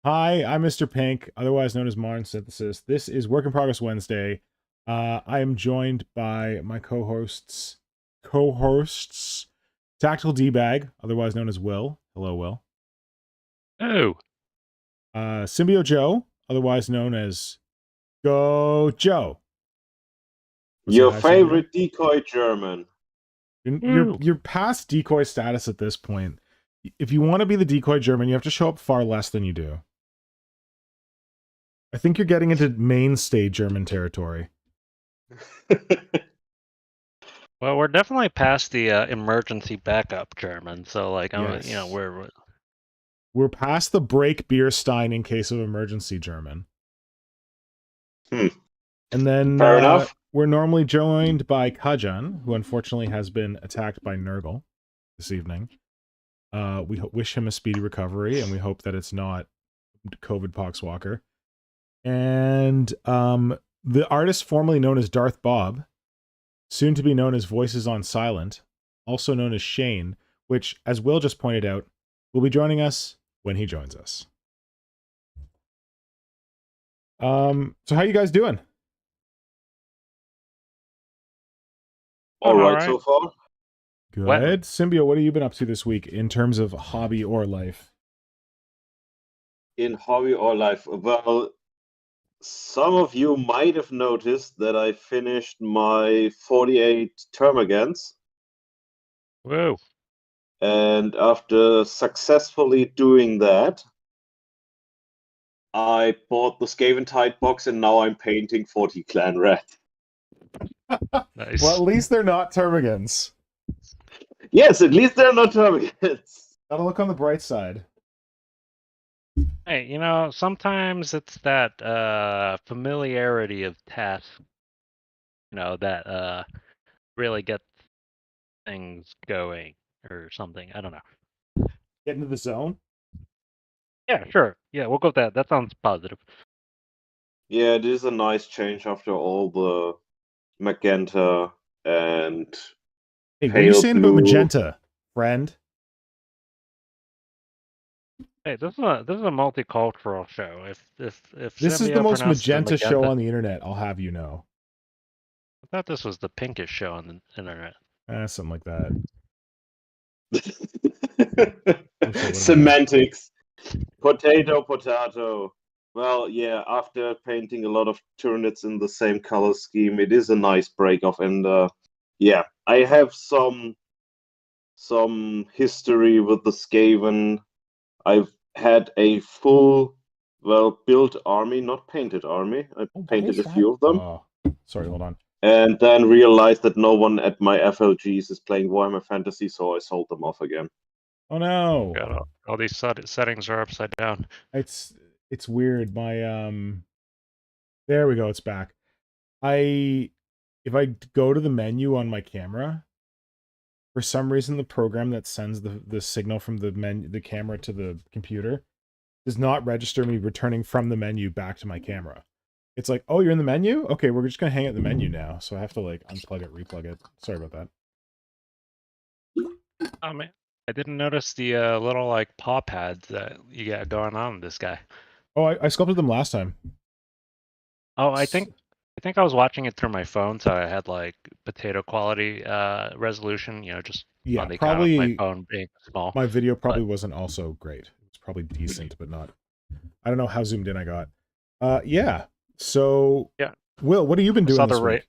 Hi, I'm Mr. Pink, otherwise known as Modern Synthesis. This is Work in Progress Wednesday. I am joined by my co-hosts, Tactical D-Bag, otherwise known as Will. Hello, Will. Oh, Symbio Joe, otherwise known as Go Joe. Say Your hi, Symbio. favorite decoy German. You're past decoy status at this point. If you want to be the decoy German, you have to show up far less than you do. I think you're getting into mainstay German territory. well, we're definitely past the emergency backup German. So, like, Yes. we're past the break beer stein in case of emergency German. Hmm. And then Fair enough. We're normally joined by Kajan, who unfortunately has been attacked by Nurgle this evening. We wish him a speedy recovery, and we hope that it's not COVID Poxwalker. And the artist formerly known as DarthBob, soon to be known as Voices on Silent, also known as Shane, which, as Will just pointed out, will be joining us when he joins us. So how you guys doing? All right so far. Good. Symbio, what have you been up to this week in terms of hobby or life? In hobby or life? Well, some of you might have noticed that I finished my 48 termagants. Whoa. And after successfully doing that, I bought the Scaventide box and now I'm painting 40 Clan Red. Nice. Well, at least they're not termagants. Yes, at least they're not termagants. Gotta look on the bright side. Hey, sometimes it's that familiarity of tasks, that really gets things going or something. I don't know. Get into the zone? Yeah, sure. Yeah, we'll go with that. That sounds positive. Yeah, it is a nice change after all the magenta and hey, what are you saying about magenta, friend? Hey, this is a multicultural show. If this is the most magenta show on the internet, I'll have you know. I thought this was the pinkest show on the internet. Something like that. Semantics. Potato. Well, yeah, after painting a lot of Tyranids in the same color scheme, it is a nice break off. And yeah, I have some history with the Skaven. I've had a full, built army, not painted army. I painted a few of them. Oh, sorry, hold on. And then realized that no one at my FLGs is playing Warhammer Fantasy, so I sold them off again. Oh no! God, all these settings are upside down. It's weird. My there we go. It's back. If I go to the menu on my camera, for some reason the program that sends the signal from the camera to the computer does not register me returning from the menu back to my camera. It's like, oh, you're in the menu? Okay, we're just gonna hang out in the menu now. So I have to like unplug it, replug it. Sorry about that. Oh man, I didn't notice the little like paw pads that you got going on with this guy. Oh, I sculpted them last time. Oh, I think I was watching it through my phone, so I had like potato quality resolution. Just on the account of my phone being small. My video probably wasn't also great. It was probably decent, but not. I don't know how zoomed in I got. Yeah. So yeah, Will, what have you been doing this week?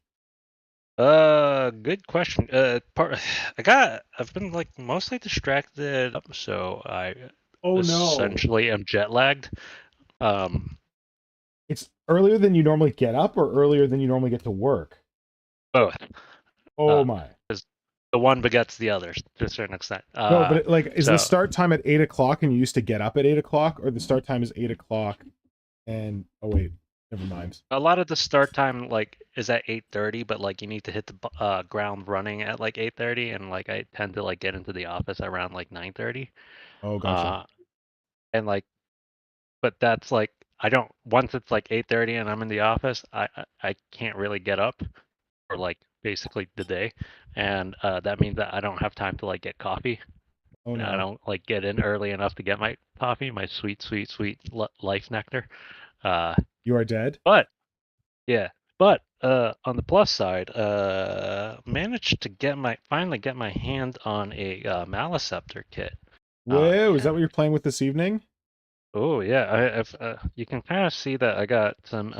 Good question. I've been like mostly distracted, so I essentially am jet lagged. It's earlier than you normally get up, or earlier than you normally get to work. Both. Oh my! Because the one begets the other to a certain extent. No, but is the start time at 8 o'clock, and you used to get up at 8 o'clock, or the start time is 8 o'clock, and oh wait, never mind. A lot of the start time is at 8:30, but like you need to hit the ground running at like 8:30, and like I tend to like get into the office around like 9:30. Oh gotcha. And like, but that's like I don't once it's like 8:30 and I'm in the office, I can't really get up for like basically the day, and that means that I don't have time to like get coffee. Oh no. I don't like get in early enough to get my coffee, my sweet, sweet, sweet life nectar. You are dead? But yeah, but on the plus side, managed to finally get my hand on a Maliceptor kit. Whoa, is that Yeah. what you're playing with this evening? Oh yeah, I've you can kind of see that I got some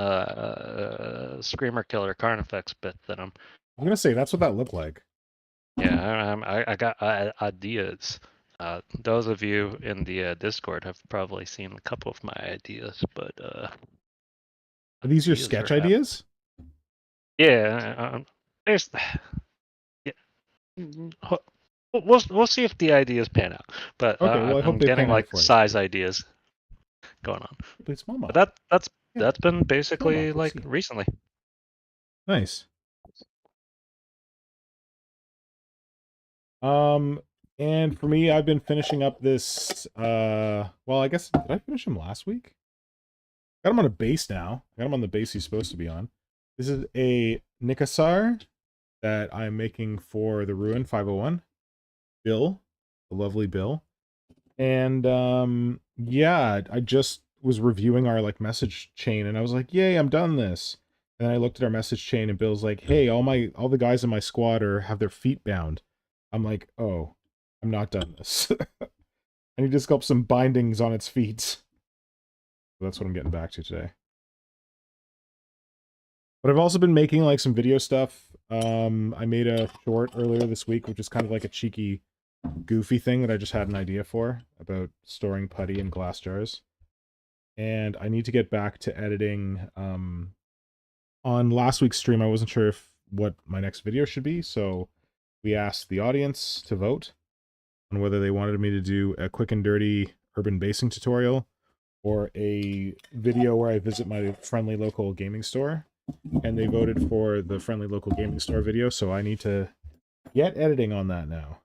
Screamer Killer Carnifex bit that I'm. I'm gonna say that's what that looked like. Yeah, I got ideas. Those of you in the Discord have probably seen a couple of my ideas, but Are these your ideas sketch are happening. ideas? Yeah, there's yeah. We'll see if the ideas pan out, but Okay, well I hope I'm they getting pan out like for you. size ideas going on. Please, small But mob. that's been Small basically mob, let's like see. recently. Nice. And for me, I've been finishing up this, well, I guess, did I finish him last week? Got him on a base now. Got him on the base he's supposed to be on. This is a Nikasar that I'm making for the Ruin 501. Bill, the lovely Bill. And, yeah, I just was reviewing our, like, message chain, and I was like, yay, I'm done this. And then I looked at our message chain, and Bill's like, hey, all the guys in my squad have their feet bound. I'm like, oh, I'm not done this. I need to sculpt some bindings on its feet. So that's what I'm getting back to today. But I've also been making like some video stuff. I made a short earlier this week, which is kind of like a cheeky, goofy thing that I just had an idea for about storing putty in glass jars. And I need to get back to editing. On last week's stream, I wasn't sure what my next video should be, so we asked the audience to vote on whether they wanted me to do a quick and dirty urban basing tutorial or a video where I visit my friendly local gaming store. And they voted for the friendly local gaming store video, so I need to get editing on that now.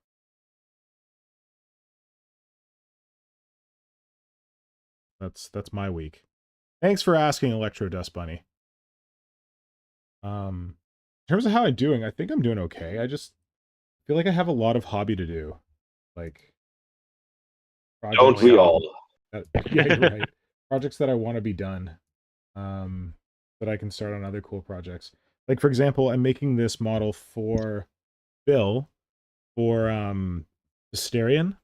That's my week. Thanks for asking, Electro Dust Bunny. In terms of how I'm doing, I think I'm doing okay. I just feel like I have a lot of hobby to do. Like, Don't we all? Yeah, you're right. Projects that I want to be done. That I can start on other cool projects. Like, for example, I'm making this model for Bill for Asterion,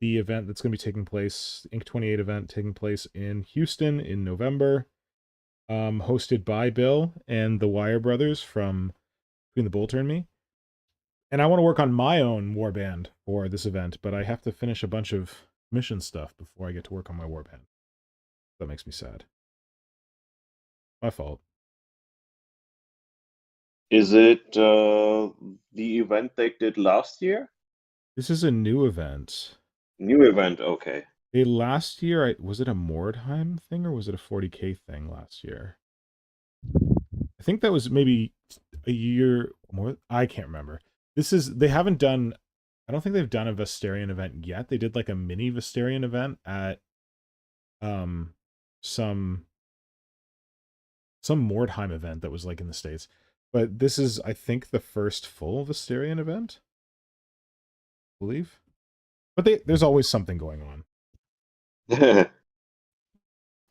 the event that's going to be taking place, Inc. 28 event taking place in Houston in November, hosted by Bill and the Wire Brothers from Between the Bolter and Me. And I want to work on my own warband for this event, but I have to finish a bunch of mission stuff before I get to work on my warband. That makes me sad. My fault. Is it the event they did last year? This is a new event. New event, okay. Last year, was it a Mordheim thing or was it a 40k thing last year? I think that was maybe a year more. I can't remember. They haven't done, I don't think they've done a Vesterian event yet. They did like a mini Vesterian event at some Mordheim event that was like in the States. But this is, I think, the first full Vesterian event, I believe. But there's always something going on.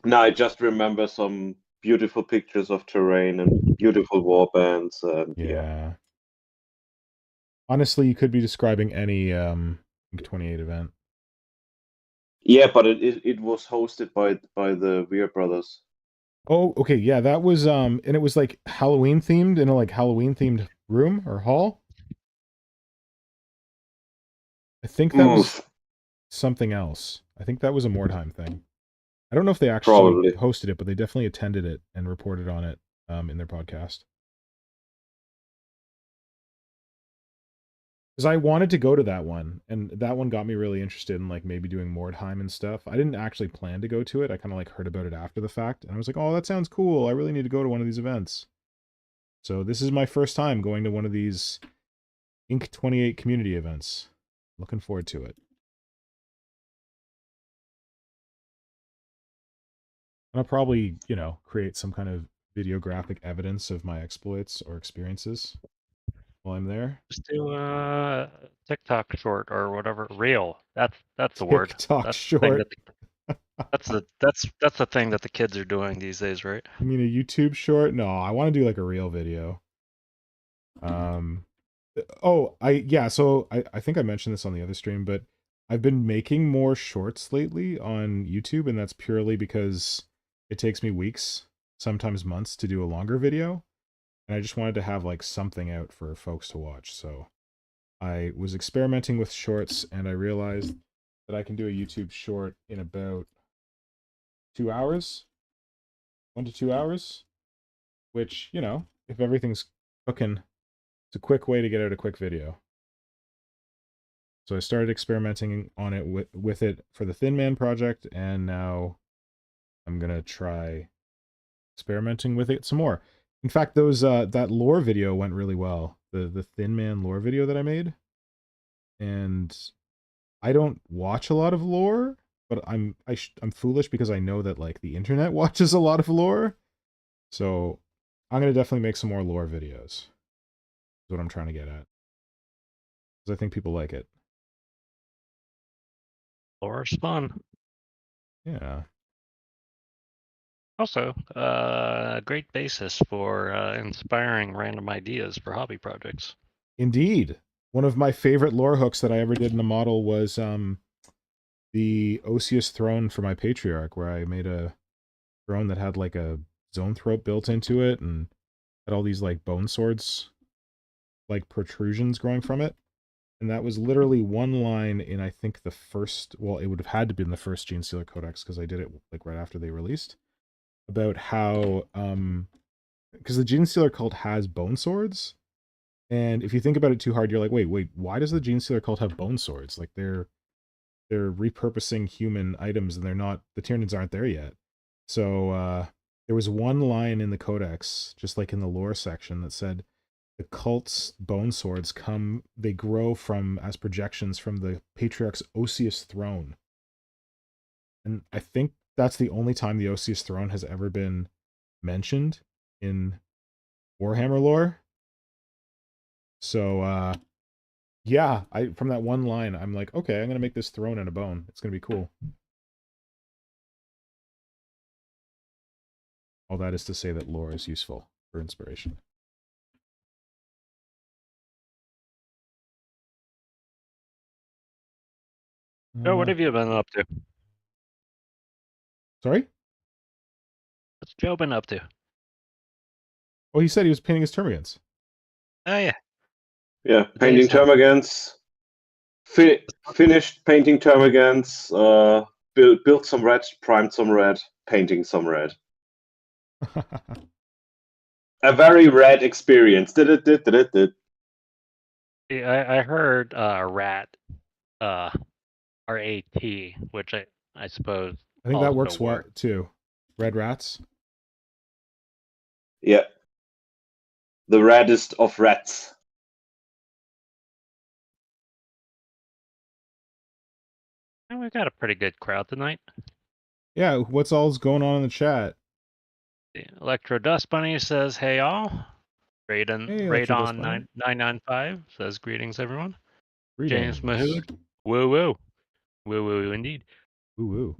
No, I just remember some beautiful pictures of terrain and beautiful warbands. Yeah. Honestly, you could be describing any 28 event. Yeah, but it was hosted by the Weir brothers. Oh, okay, yeah, that was and it was like Halloween themed in a like Halloween themed room or hall. I think that was something else. I think that was a Mordheim thing. I don't know if they actually hosted it, but they definitely attended it and reported on it in their podcast. Because I wanted to go to that one, and that one got me really interested in like maybe doing Mordheim and stuff. I didn't actually plan to go to it. I kind of like heard about it after the fact, and I was like, oh, that sounds cool. I really need to go to one of these events. So this is my first time going to one of these Inc. 28 community events. Looking forward to it. And I'll probably, create some kind of videographic evidence of my exploits or experiences. while I'm there. Just do a TikTok short or whatever. Reel. That's the word. TikTok That's short. That's the thing that the kids are doing these days, right? You mean a YouTube short? No, I want to do like a real video. So I think I mentioned this on the other stream, but I've been making more shorts lately on YouTube, and that's purely because it takes me weeks, sometimes months, to do a longer video. And I just wanted to have like something out for folks to watch. So I was experimenting with shorts, and I realized that I can do a YouTube short in about 2 hours, 1 to 2 hours, which, you know, if everything's cooking, it's a quick way to get out a quick video. So I started experimenting on it with it for the Thin Man project, and now I'm gonna try experimenting with it some more. In fact, those that lore video went really well. The Thin Man lore video that I made. And I don't watch a lot of lore, but I'm foolish because I know that like the internet watches a lot of lore. So I'm gonna definitely make some more lore videos. Is what I'm trying to get at. Because I think people like it. Lore's fun. Yeah. Also, a great basis for inspiring random ideas for hobby projects. Indeed. One of my favorite lore hooks that I ever did in a model was the Osseous throne for my patriarch, where I made a throne that had like a zone throat built into it and had all these like bone swords, like protrusions growing from it. And that was literally one line in, I think, the first, well, it would have had to be in the first Gene Stealer Codex, because I did it like right after they released, about how, because the Gene Stealer cult has bone swords, and if you think about it too hard, you're like, wait, why does the Gene Stealer cult have bone swords? Like, they're repurposing human items, and they're not, the Tyranids aren't there yet. So, there was one line in the Codex, just like in the lore section, that said, the cult's bone swords they grow from, as projections from the Patriarch's Osseous throne. And I think that's the only time the Osseous throne has ever been mentioned in Warhammer lore. So, yeah, from that one line, I'm like, okay, I'm going to make this throne and a bone. It's going to be cool. All that is to say that lore is useful for inspiration. Joe, what have you been up to? Sorry? What's Joe been up to? Oh, he said he was painting his termagants. Oh, yeah. Yeah, painting termagants. Finished painting termagants. Built some red, primed some red, painting some red. A very red experience. Yeah, I heard rat, R-A-T, which I suppose. I think that works well too. Red rats. Yeah. The reddest of rats. And we've got a pretty good crowd tonight. Yeah, what's all's going on in the chat? The Electro Dust Bunny says, "Hey all." Radon 995 says, "Greetings everyone." Greetings. James Mahood, woo woo, woo woo indeed. Woo woo.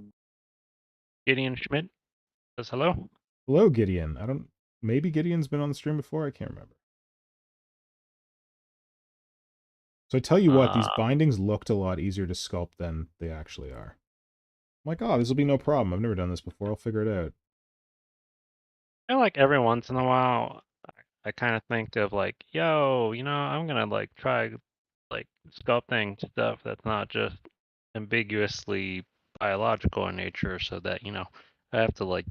Gideon Schmidt says hello. Hello, Gideon. Maybe Gideon's been on the stream before. I can't remember. So I tell you what, these bindings looked a lot easier to sculpt than they actually are. I'm like, oh, this will be no problem. I've never done this before. I'll figure it out. I feel like every once in a while, I kind of think of like, yo, I'm gonna like try like sculpting stuff that's not just ambiguously biological in nature, so that I have to like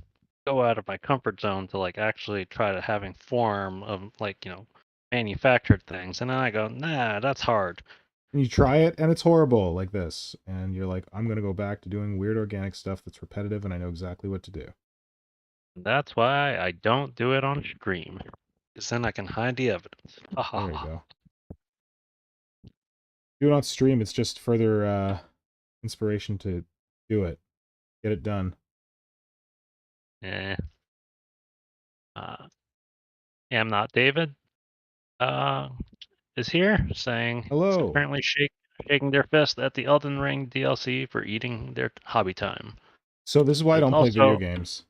go out of my comfort zone to like actually try to having form of like manufactured things, and then I go, nah, that's hard. And you try it and it's horrible like this, and you're like, I'm gonna go back to doing weird organic stuff that's repetitive and I know exactly what to do. That's why I don't do it on stream, because then I can hide the evidence. There you go. Do it on stream, it's just further inspiration to do it. Get it done. Yeah. Yeah, I'm not David. is here, saying Hello. apparently shaking their fist at the Elden Ring DLC for eating their hobby time. So this is why I don't play video games.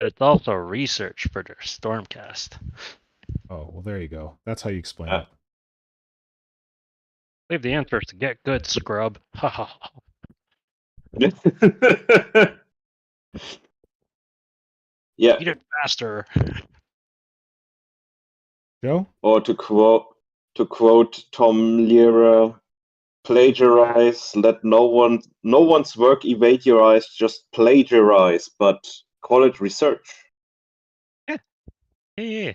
It's also research for their Stormcast. Oh, well, there you go. That's how you explain it. Leave the answers to get good, scrub. Ha ha ha. Yeah. Eat it faster. Joe? Or to quote Tom Lehrer, plagiarize, let no one's work evade your eyes, just plagiarize, but call it research. Yeah.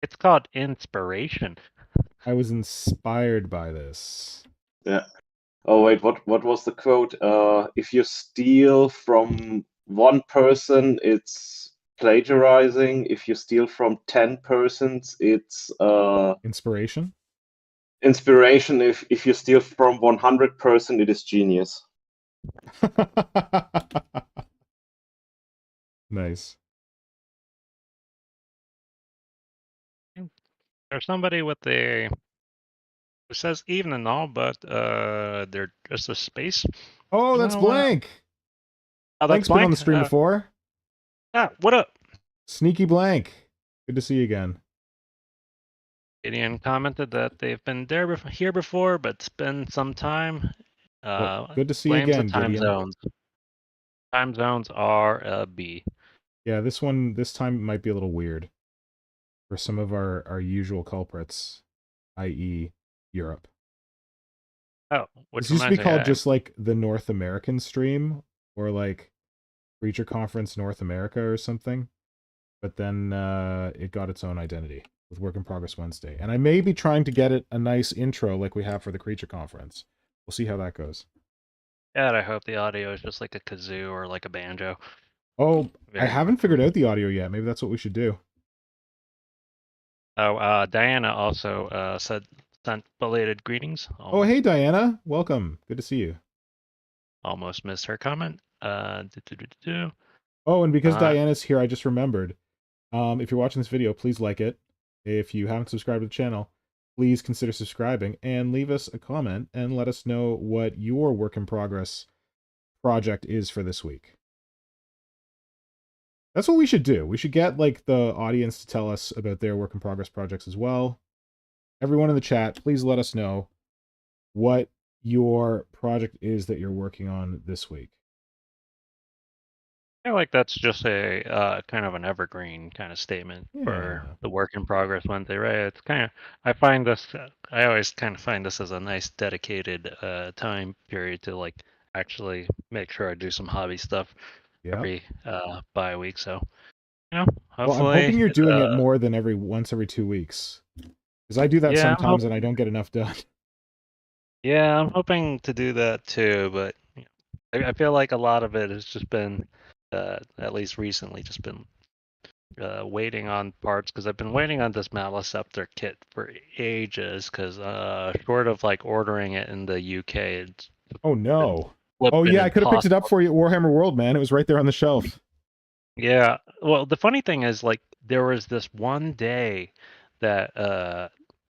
It's called inspiration. I was inspired by this. Yeah. Oh wait, what was the quote? If you steal from one person, it's plagiarizing. If you steal from 10 persons, it's Inspiration? inspiration. If you steal from 100%, it is genius. Nice. There's somebody with who says even and all, but they're just a space. Oh, that's Blank. Oh, Blank's been on the stream before. What up? Sneaky Blank. Good to see you again. Gideon commented that they've been here before, but it's been some time. Well, good to see you again, time Gideon. zones. Time zones are a B. Yeah, this time might be a little weird for some of our usual culprits, i.e. Europe. Oh, which this used to be called just like the North American stream, or like Creature Conference North America or something. But then it got its own identity with Work in Progress Wednesday. And I may be trying to get it a nice intro like we have for the Creature Conference. We'll see how that goes. Yeah, and I hope the audio is just like a kazoo or like a banjo. Oh, I haven't figured out the audio yet. Maybe that's what we should do. Oh, Diana also sent belated greetings. Oh, hey, Diana. Welcome. Good to see you. Almost missed her comment. Oh, and because Diana's here, I just remembered. If you're watching this video, please like it. If you haven't subscribed to the channel, please consider subscribing and leave us a comment and let us know what your work in progress project is for this week. That's what we should do. We should get like the audience to tell us about their work in progress projects as well. Everyone in the chat, please let us know what your project is that you're working on this week. I feel like that's just a kind of an evergreen kind of statement for the work in progress Wednesday, right? It's kind of, I always kind of find this as a nice dedicated time period to like actually make sure I do some hobby stuff every bye week. So, hopefully. Well, I'm hoping you're doing it more than once every 2 weeks. Because I do that sometimes and I don't get enough done. Yeah, I'm hoping to do that too, but I feel like a lot of it has just been, at least recently, just been waiting on parts, because I've been waiting on this Maliceptor kit for ages, because short of like ordering it in the UK, it's oh no. Oh yeah, I could have picked it up for you at Warhammer World, man. It was right there on the shelf. Yeah, well, the funny thing is, like, there was this one day that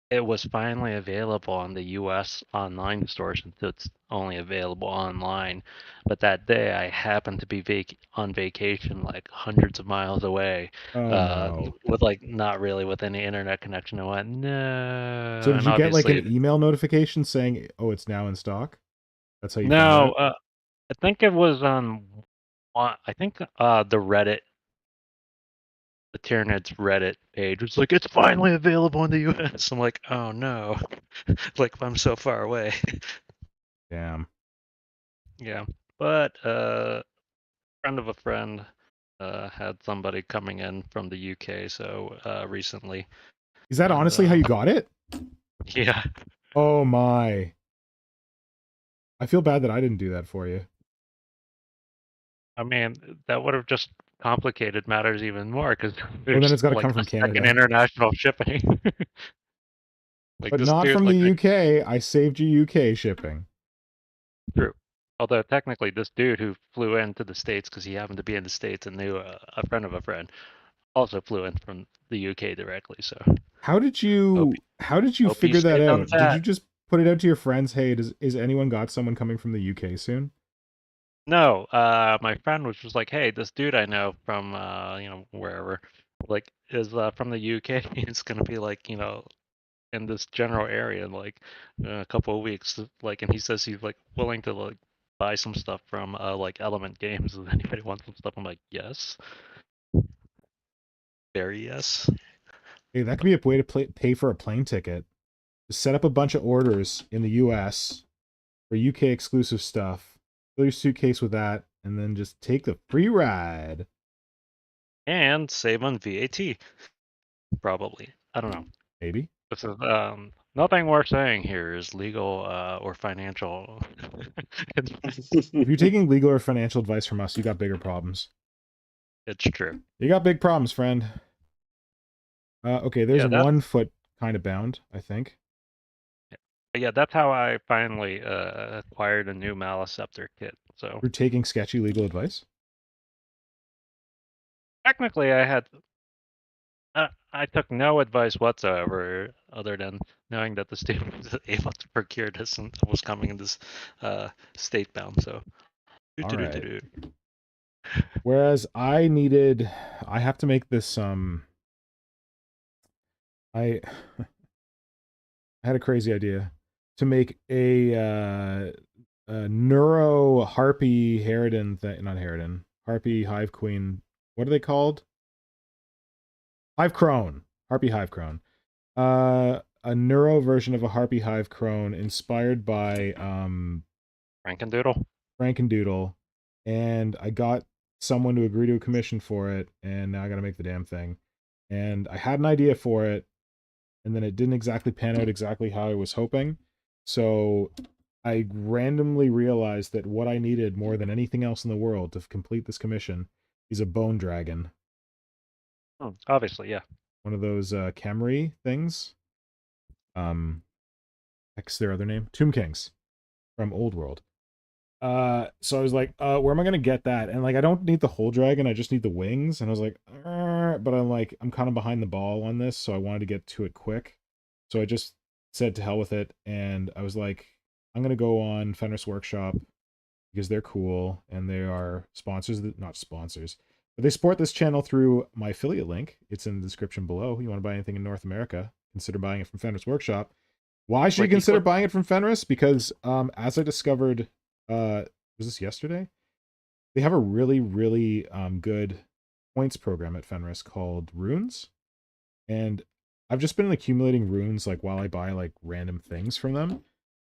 it was finally available on the US online store, since it's only available online. But that day I happened to be on vacation like hundreds of miles away, no. with like not really with any internet connection. I went, no. So did you get like an email notification saying, oh, it's now in stock? That's how you No, I think it was on I think the Reddit, the Tyranids Reddit page was like, it's finally available in the US. I'm like, oh no. Like, I'm so far away. Damn. Yeah. But friend of a friend had somebody coming in from the UK so recently. Is that honestly how you got it? Yeah. Oh my. I feel bad that I didn't do that for you. I mean, that would have just complicated matters even more, because well, then it's got to come from Canada. International shipping. Like, but not from the UK. I saved you UK shipping. True. Although technically, this dude who flew into the States because he happened to be in the States and knew a friend of a friend, Also flew in from the UK directly, so How did you hope you figure that stayed out? Did you unfat. just put it out to your friends? Hey, is anyone got someone coming from the UK soon? No, my friend was just like, "Hey, this dude I know from wherever, like, is from the UK. He's gonna be like, in this general area in like a couple of weeks. Like, and he says he's like willing to like buy some stuff from like Element Games. If anybody wants some stuff, I'm like, yes, very yes. Hey, that could be a way to pay for a plane ticket. Just set up a bunch of orders in the US for UK exclusive stuff. Fill your suitcase with that, and then just take the free ride. And save on VAT, probably. I don't know. Maybe. This is nothing we're saying here is legal or financial. If you're taking legal or financial advice from us, you got bigger problems. It's true. You got big problems, friend. Okay, there's Yeah, that's 1 foot kind of bound, I think. yeah, that's how I finally acquired a new Maliceptor kit. So You're taking sketchy legal advice? technically, I took no advice whatsoever, other than knowing that the state was able to procure this and was coming in this state bound. So, All right. Whereas I have to make this I had a crazy idea to make a neuro harpy harridan thing, not harridan, harpy hive queen. What are they called? Hive crone, harpy hive crone. A neuro version of a harpy hive crone inspired by Frankendoodle. Frankendoodle, and I got someone to agree to a commission for it, and now I got to make the damn thing. And I had an idea for it, and then it didn't exactly pan out exactly how I was hoping. So I randomly realized that what I needed more than anything else in the world to complete this commission is a bone dragon. Obviously, yeah. One of those Camry things. Heck's their other name? Tomb Kings from Old World. So I was like, where am I gonna get that? And like, I don't need the whole dragon, I just need the wings. And I was like, but I'm kind of behind the ball on this, so I wanted to get to it quick. So I just said to hell with it, and I was like, I'm gonna go on Fenris Workshop because they're cool and they are sponsors, not sponsors, but they support this channel through my affiliate link. It's in the description below. You want to buy anything in North America, consider buying it from Fenris Workshop. Why should you consider buying it from Fenris? Because as I discovered, was this yesterday? They have a really, really good points program at Fenris called Runes. And I've just been accumulating runes like while I buy like random things from them.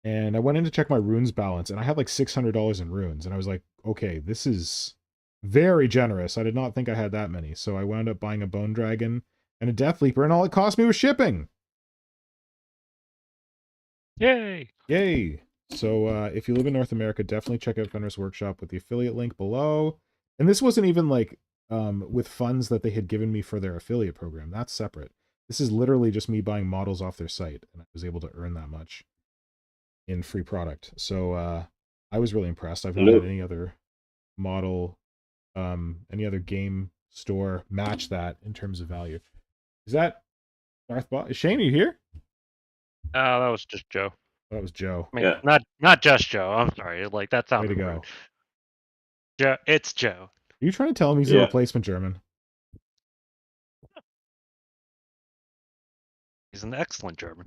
And I went in to check my runes balance, and I had like $600 in runes. And I was like, okay, this is very generous. I did not think I had that many. So I wound up buying a Bone Dragon and a Death Leaper, and all it cost me was shipping. Yay! Yay! So if you live in North America, definitely check out Fenris Workshop with the affiliate link below. And this wasn't even like with funds that they had given me for their affiliate program. That's separate. This is literally just me buying models off their site, and I was able to earn that much in free product. So I was really impressed. I've not had any other model, any other game store match that in terms of value. Is that DarthBob? Shane, are you here? That was just Joe. That was Joe. I mean, not just Joe. I'm sorry. Like, that sounds Way to rude. go. Joe, it's Joe. Are you trying to tell him he's a replacement German? He's an excellent German.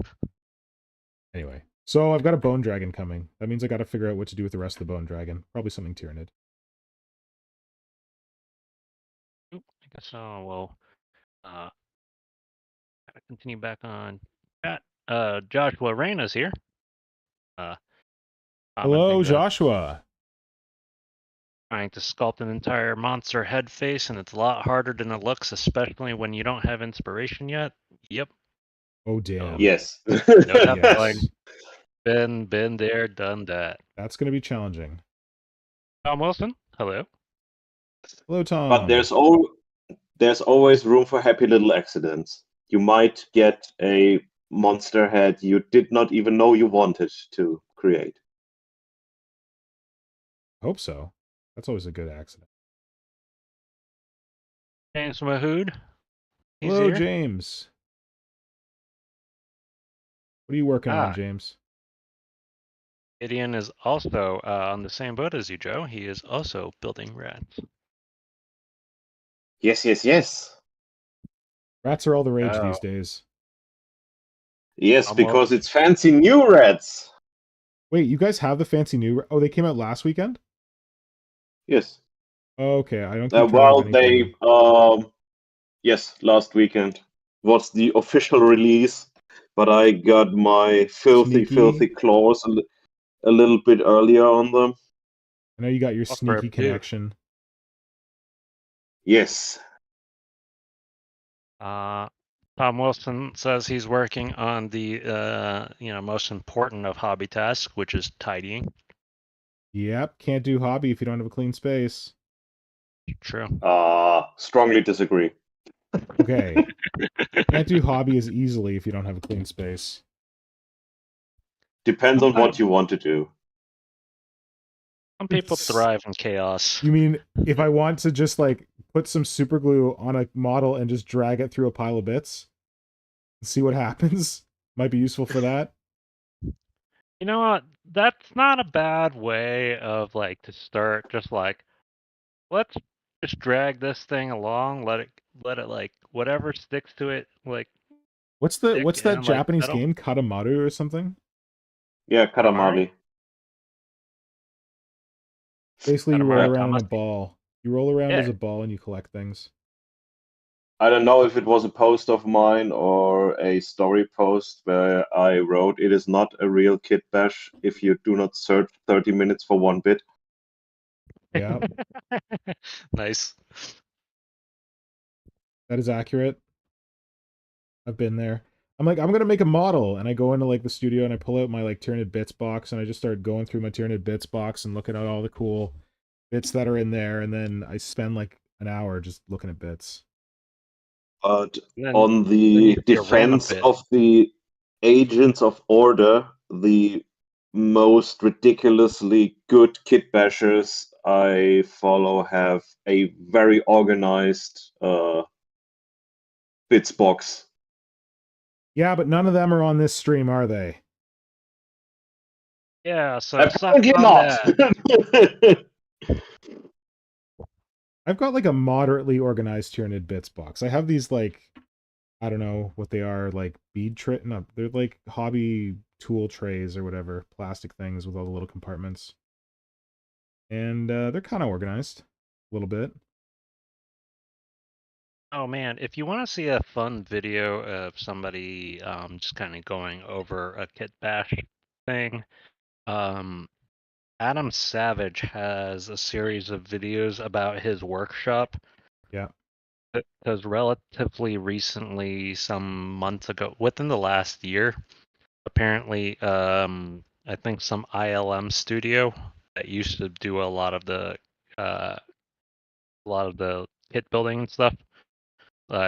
Anyway, so I've got a Bone Dragon coming. That means I got to figure out what to do with the rest of the Bone Dragon. Probably something Tyrannid. I guess so. Well, gotta continue back on chat. Joshua Reyna's here. Hello, Joshua. Trying to sculpt an entire monster head face, and it's a lot harder than it looks, especially when you don't have inspiration yet. Yep. Oh damn. Yes. No doubt. Been there, done that. That's gonna be challenging. Tom Wilson, hello. Hello, Tom. But there's always room for happy little accidents. You might get a monster head you did not even know you wanted to create. Hope so. That's always a good accident. James Mahood, He's Hello, here. James. What are you working on, James? Gideon is also on the same boat as you, Joe. He is also building rats. Yes, yes, yes. Rats are all the rage these days. Yes, Almost. because it's fancy new rats. Wait, you guys have the fancy new? Oh, they came out last weekend? Yes. Okay, I don't keep track Well, of anything. yes, last weekend was the official release, but I got my filthy Sneaky. claws a little bit earlier on them. I know you got your What for sneaky it do? connection. Yes. Tom Wilson says he's working on the most important of hobby tasks, which is tidying. Yep, can't do hobby if you don't have a clean space. True. Strongly disagree. Okay. Can't do hobby as easily if you don't have a clean space. Depends on what you want to do. Some people thrive in chaos. You mean if I want to just like put some super glue on a model and just drag it through a pile of bits and see what happens? Might be useful for that. You know what? That's not a bad way of like to start. Just like, let's just drag this thing along. Let it like whatever sticks to it. Like, What's that and, like, Japanese that'll- game? Katamaru or something? Yeah, Katamari. Basically, you roll Katamari around in a Damacy. ball. You roll around Yeah. as a ball and you collect things. I don't know if it was a post of mine or a story post where I wrote, "It is not a real kit bash if you do not search 30 minutes for one bit." Yeah, Nice. that is accurate. I've been there. I'm like, I'm gonna make a model, and I go into like the studio and I pull out my like Tyranid bits box and I just start going through my Tyranid bits box and looking at all the cool bits that are in there, and then I spend like an hour just looking at bits. But Then, on then the you see a random defense bit. of the agents of order, the most ridiculously good kit bashers I follow have a very organized bits box. Yeah, but none of them are on this stream, are they? Yeah, so Apparently suck on not. that. I've got like a moderately organized Tyranid bits box. I have these like, I don't know what they are, like bead tray. No, they're like hobby tool trays or whatever, plastic things with all the little compartments. And they're kind of organized a little bit. Oh man, if you want to see a fun video of somebody just kind of going over a kit bash thing, Adam Savage has a series of videos about his workshop. Yeah. Because relatively recently, some months ago, within the last year, apparently, I think some ILM studio that used to do a lot of the kit building and stuff,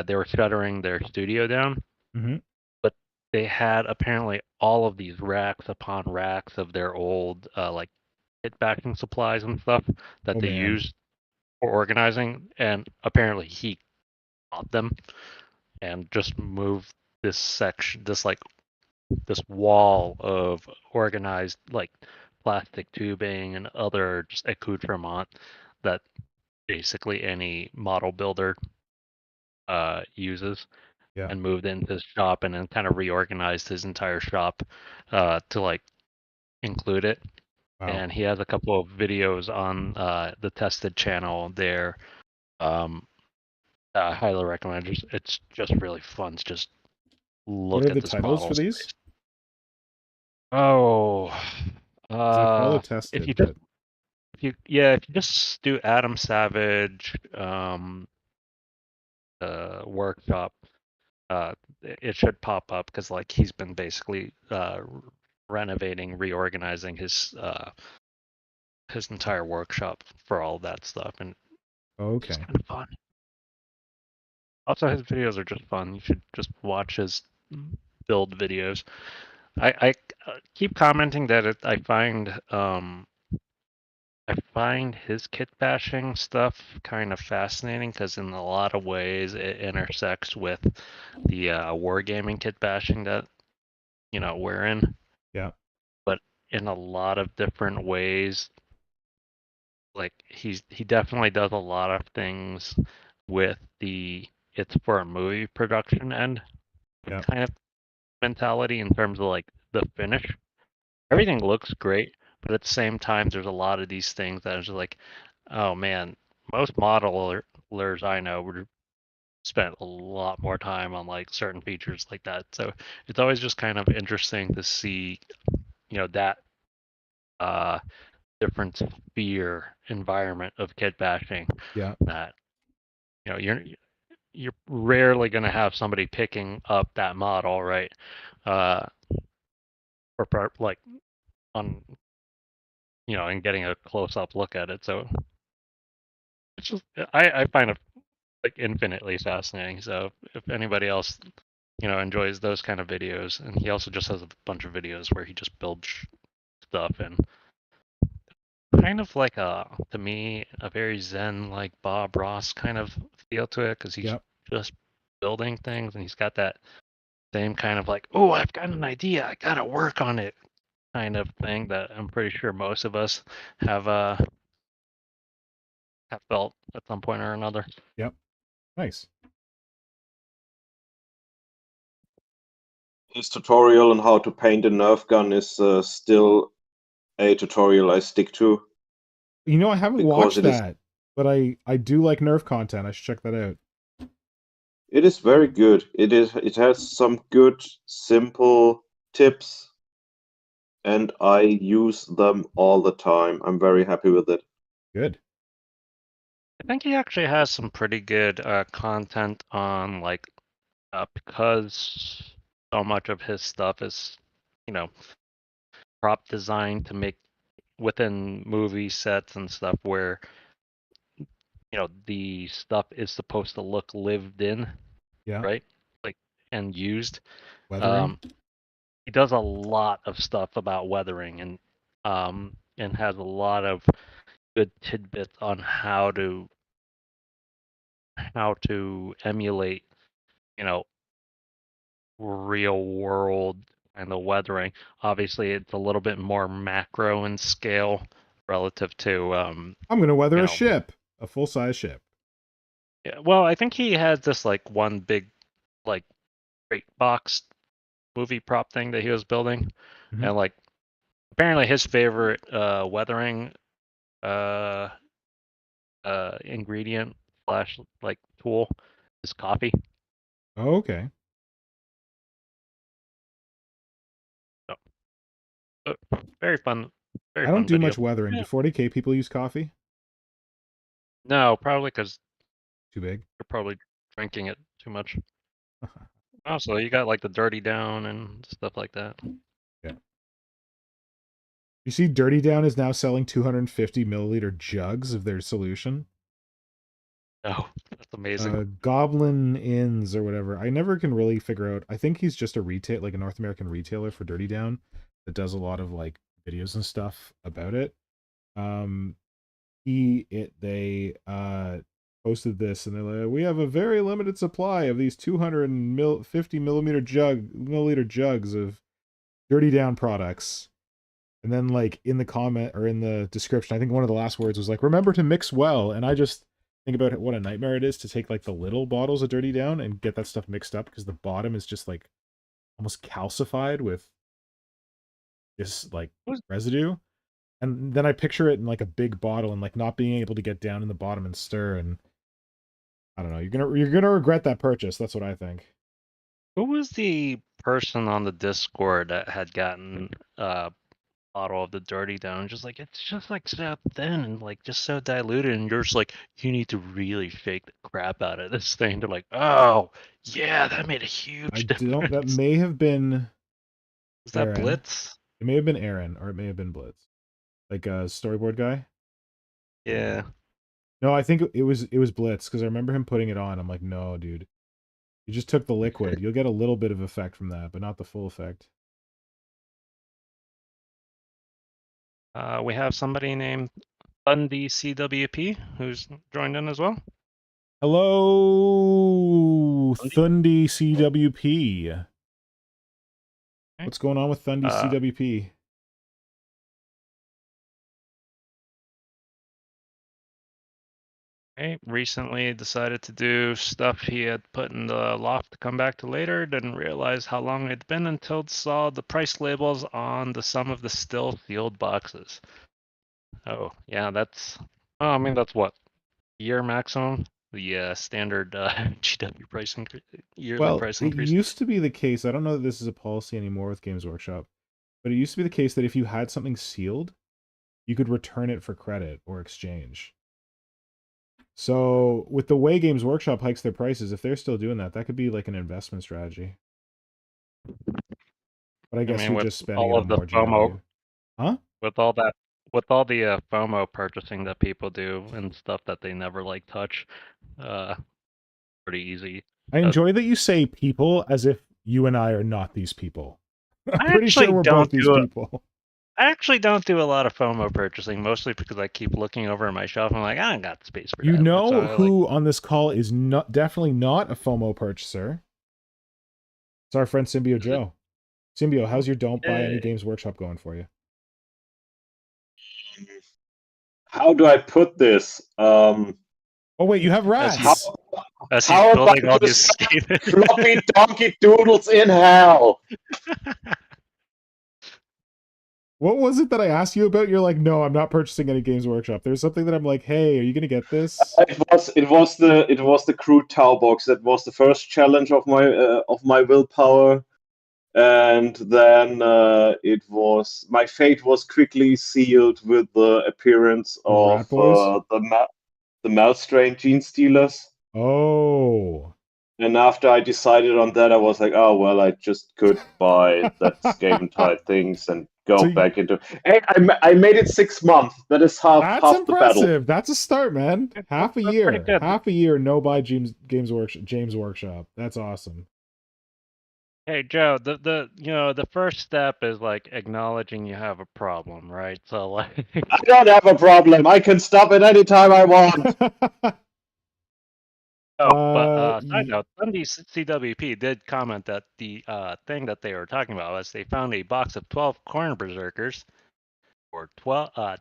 they were shuttering their studio down. Mm-hmm. But they had apparently all of these racks upon racks of their old like kit bashing supplies and stuff that Oh, they man. used for organizing, and apparently he bought them and just moved this section, this wall of organized like plastic tubing and other just accoutrement that basically any model builder uses, Yeah. and moved into his shop and then kind of reorganized his entire shop to like include it. Wow. And he has a couple of videos on the tested channel there. I highly recommend it. It's just really fun to just What look are at the this titles model for these? space. Oh, I follow if you tested, just but if you just do Adam Savage workshop, it should pop up because like he's been basically renovating, reorganizing his entire workshop for all that stuff, and okay. it's kind of fun. Also, his videos are just fun. You should just watch his build videos. I keep commenting that I find I find his kit bashing stuff kind of fascinating because in a lot of ways it intersects with the wargaming kit bashing that we're in. Yeah. But in a lot of different ways, like he definitely does a lot of things with the it's for a movie production end Yeah. kind of mentality in terms of like the finish. Everything looks great, but at the same time, there's a lot of these things that are just like, oh man, most modelers I know would spent a lot more time on like certain features like that. So it's always just kind of interesting to see, that uh different sphere environment of kit bashing Yeah. that you're rarely going to have somebody picking up that model, right? Uh, or like on and getting a close up look at it. So it's just I find it like infinitely fascinating. So if anybody else enjoys those kind of videos, and he also just has a bunch of videos where he just builds stuff and kind of like to me a very zen like Bob Ross kind of feel to it because he's Yep. just building things and he's got that same kind of like, oh, I've got an idea, I gotta work on it kind of thing that I'm pretty sure most of us have felt at some point or another. Yep. Nice. His tutorial on how to paint a Nerf gun is still a tutorial I stick to. I haven't watched that, but I do like Nerf content. I should check that out. It is very good. It has some good, simple tips, and I use them all the time. I'm very happy with it. Good. I think he actually has some pretty good content on like because so much of his stuff is prop design to make within movie sets and stuff where the stuff is supposed to look lived in, Yeah. right? Like and used. Weathering. He does a lot of stuff about weathering and has a lot of good tidbits on how to emulate, you know, real world and the weathering. Obviously, it's a little bit more macro in scale relative to I'm gonna weather a ship, a full size ship. Yeah, well, I think he has this like one big like crate box movie prop thing that he was building, Mhm. and like apparently his favorite weathering uh ingredient slash like tool is coffee. Oh, okay. So, very fun, very I don't fun do video. much weathering. Yeah. Do 40K people use coffee? No, probably because Too big. you're probably drinking it too much. Oh, so you got like the dirty down and stuff like that. Yeah. You see, Dirty Down is now selling 250 milliliter jugs of their solution. Oh, that's amazing. Goblin Inns or whatever. I never can really figure out. I think he's just a a North American retailer for Dirty Down that does a lot of like videos and stuff about it. They posted this and they're like, we have a very limited supply of these 250 milliliter jugs of Dirty Down products. And then like in the comment or in the description, I think one of the last words was like, remember to mix well. And I just think about what a nightmare it is to take like the little bottles of Dirty Down and get that stuff mixed up because the bottom is just like almost calcified with this like residue. And then I picture it in like a big bottle and like not being able to get down in the bottom and stir, and I don't know. You're gonna regret that purchase. That's what I think. Who was the person on the Discord that had gotten bottle of the dirty down? Just like it's just like so thin and like just so diluted, and you're just like you need to really shake the crap out of this thing. They're like, oh yeah, that made a huge difference. That may have been Was that Aaron. Blitz? It may have been Aaron, or it may have been Blitz, like a storyboard guy. Yeah. No, I think it was Blitz because I remember him putting it on. I'm like, no, dude, you just took the liquid. You'll get a little bit of effect from that, but not the full effect. We have somebody named Bundy CWP, who's joined in as well. Hello, Thundy? Thundy CWP. Okay. What's going on with Thundy CWP? Okay. Recently decided to do stuff he had put in the loft to come back to later. Didn't realize how long it'd been until saw the price labels on some of the still sealed boxes. Oh, yeah, that's. Oh, I mean, that's what? Year maximum? The standard GW price increase, yearly price increase? It used to be the case. I don't know that this is a policy anymore with Games Workshop, but it used to be the case that if you had something sealed, you could return it for credit or exchange. So with the way Games Workshop hikes their prices, if they're still doing that, that could be like an investment strategy. But I guess mean, you're with just spending all it of on the more FOMO, GW. Huh? with all the FOMO purchasing that people do and stuff that they never like touch, pretty easy. I enjoy that you say people as if you and I are not these people. I'm I pretty sure actually we're don't both these do it. people. I actually don't do a lot of FOMO purchasing, mostly because I keep looking over at my shelf and I'm like, I don't got space for You that. know So who on this call is not definitely not a FOMO purchaser? It's our friend Symbio Joe. Symbio, how's your don't buy any Games Workshop going for you? How do I put this? Oh wait, you have rats. As he's How building all about these floppy donkey doodles in hell? What was it that I asked you about? You're like, no, I'm not purchasing any Games Workshop. There's something that I'm like, hey, are you gonna get this? It was the crude Tau box. That was the first challenge of my willpower, and then it was my fate was quickly sealed with the appearance of Rat Boys? the mouse strain gene stealers. Oh. And after I decided on that, I was like, oh, well, I just could buy that Skaven type things and go So back into. Hey, I made it 6 months. That is half the battle. impressive. That's a start, man. Half a That's year. pretty good. Half a year, no buy James Workshop. That's awesome. Hey Joe, the first step is like acknowledging you have a problem, right? So like I don't have a problem. I can stop it anytime I want. side note, Sunday CWP did comment that the thing that they were talking about was they found a box of 12 corn berserkers for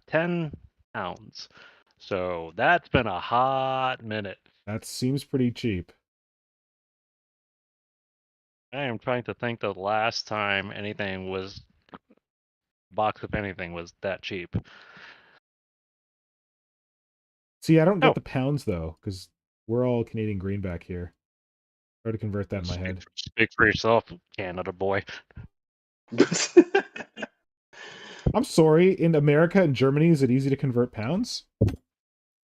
10 pounds. So that's been a hot minute. That seems pretty cheap. I am trying to think the last time box of anything was that cheap. See, I don't get the pounds though, because we're all Canadian greenback here. Try to convert that in my head. Speak for yourself, Canada boy. I'm sorry, in America and Germany, is it easy to convert pounds?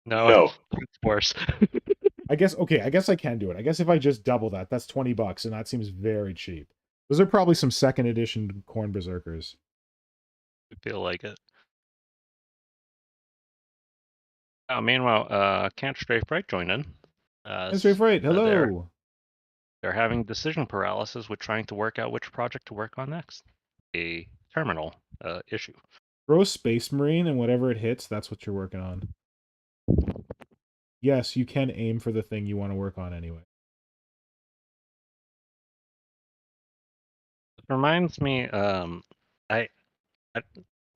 No. It's worse. I guess I can do it. I guess if I just double that, that's $20, and that seems very cheap. Those are probably some second edition corn berserkers. I feel like it. Meanwhile, Can't Strafe Right joined in. Strafe Right, hello. They're having decision paralysis with trying to work out which project to work on next. A terminal issue. Throw Space Marine, and whatever it hits, that's what you're working on. Yes, you can aim for the thing you want to work on anyway. It reminds me, I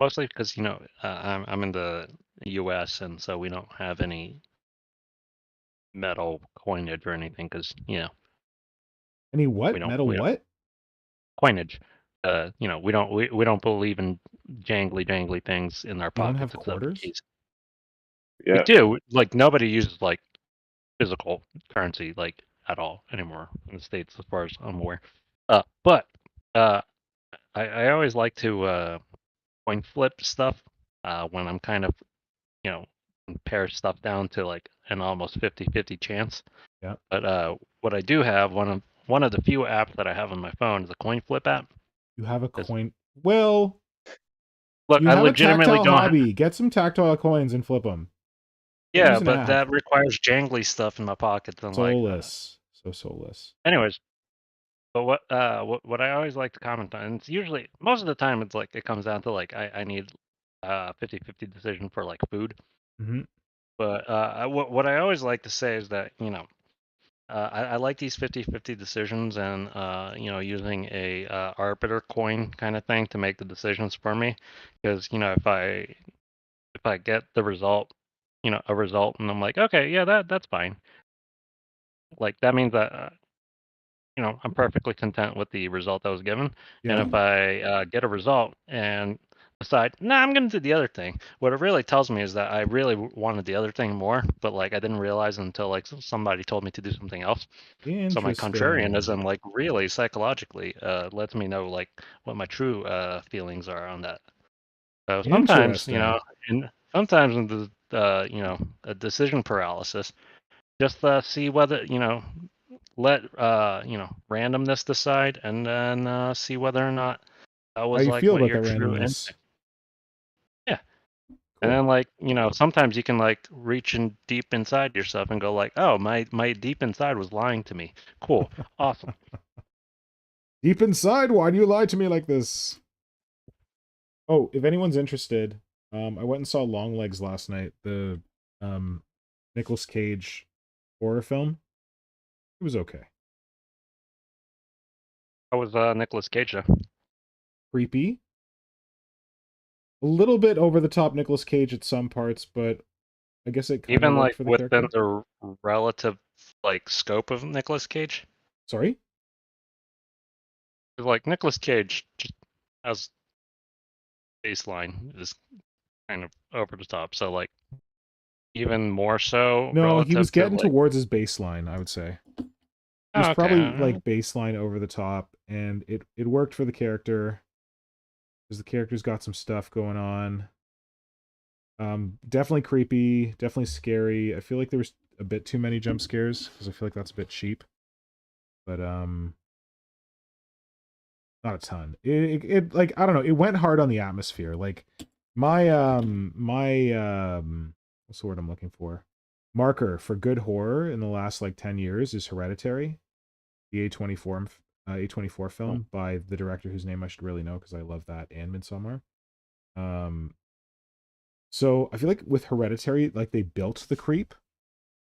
mostly because I'm in the U.S. and so we don't have any metal coinage or anything because Any what? Metal what? Coinage. We don't believe in jangly things in our You don't pockets have quarters? Yeah. We do. Like nobody uses like physical currency like at all anymore in the States, as far as I'm aware. But I always like to coin flip stuff when I'm kind of pare stuff down to like an almost 50-50 chance. Yeah. But what I do have, one of the few apps that I have on my phone is a coin flip app. You have a coin. Well, look, you I have legitimately a tactile don't hobby. Get some tactile coins and flip them. Yeah, but that requires jangly stuff in my pockets. And soulless. So soulless. Anyways, but what I always like to comment on, and it's usually, most of the time, it's like it comes down to like I need 50-50 decision for like food. Mm-hmm. But what I always like to say is that, I like these 50-50 decisions and, using a arbiter coin kind of thing to make the decisions for me. Because, if I get the result, a result, and I'm like, okay, yeah, that's fine. Like that means that, I'm perfectly content with the result that was given. Yeah. And if I get a result and decide, nah, I'm going to do the other thing, what it really tells me is that I really wanted the other thing more, but like I didn't realize until like somebody told me to do something else. So my Interesting. contrarianism, like really psychologically, lets me know like what my true feelings are on that. So sometimes, Interesting. sometimes in the a decision paralysis, just see whether let randomness decide, and then see whether or not that How was you like feel what about your that true randomness? instinct. Yeah, and Cool. then like sometimes you can like reach in deep inside yourself and go like, oh, my deep inside was lying to me. Cool, awesome. Deep inside, why do you lie to me like this? Oh, if anyone's interested, I went and saw Longlegs last night, the Nicolas Cage horror film. It was okay. That was Nicolas Cage though. Creepy. A little bit over the top Nicolas Cage at some parts, but I guess it kind of Even worked like for the within character. the relative like scope of Nicolas Cage. Sorry? 'Cause, like Nicolas Cage just has baseline is kind of over the top. So like even more so No, he was relative to getting like, towards his baseline, I would say. It was oh, probably okay, like baseline over the top, and it worked for the character because the character's got some stuff going on. Definitely creepy, definitely scary. I feel like there was a bit too many jump scares because I feel like that's a bit cheap. But not a ton. It like I don't know. It went hard on the atmosphere. Like my what's the word I'm looking for? Marker for good horror in the last like 10 years is Hereditary, the A24 film by the director whose name I should really know because I love that and Midsommar. Um, so I feel like with Hereditary, like they built the creep.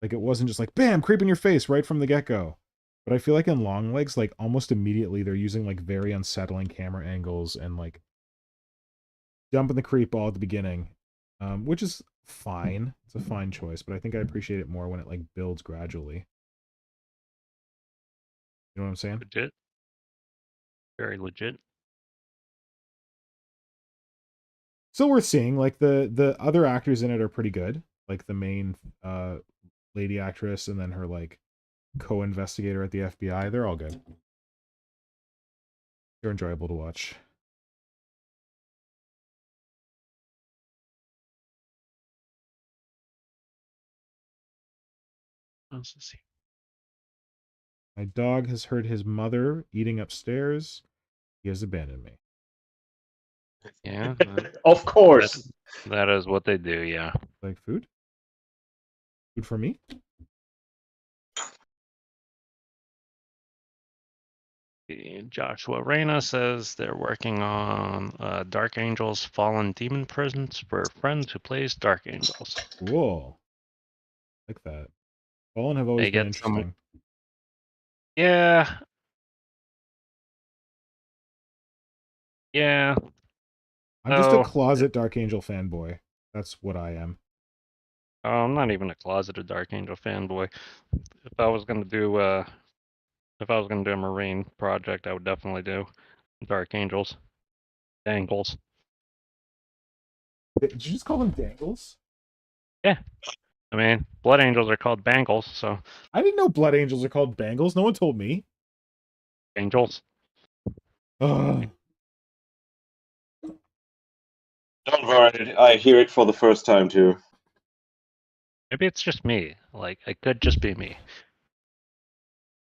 Like it wasn't just like bam, creep in your face right from the get-go. But I feel like in Longlegs, like almost immediately they're using like very unsettling camera angles and like dumping the creep all at the beginning. Which is fine. It's a fine choice, but I think I appreciate it more when it like builds gradually. You know what I'm saying? legit, very legit. Still worth seeing. Like the other actors in it are pretty good. Like the main lady actress and then her like co-investigator at the FBI. They're all good. They're enjoyable to watch. Let's see. My dog has heard his mother eating upstairs. He has abandoned me. Yeah, Of course. that is what they do. Yeah. Like food? Food for me? Joshua Reyna says they're working on Dark Angels Fallen Demon Prisons for friends who plays Dark Angels. Cool. Like that. Fallen have always They been get some. interesting. Yeah. Yeah. I'm just a So closet Dark Angel fanboy. That's what I am. I'm not even a closeted Dark Angel fanboy. If I was gonna do a Marine project, I would definitely do Dark Angels. Dangles. Did you just call them dangles? Yeah. I mean, Blood Angels are called Bangles, so I didn't know blood angels are called bangles. No one told me. Angels. Ugh. Don't worry, I hear it for the first time too. Maybe it's just me. Like, it could just be me.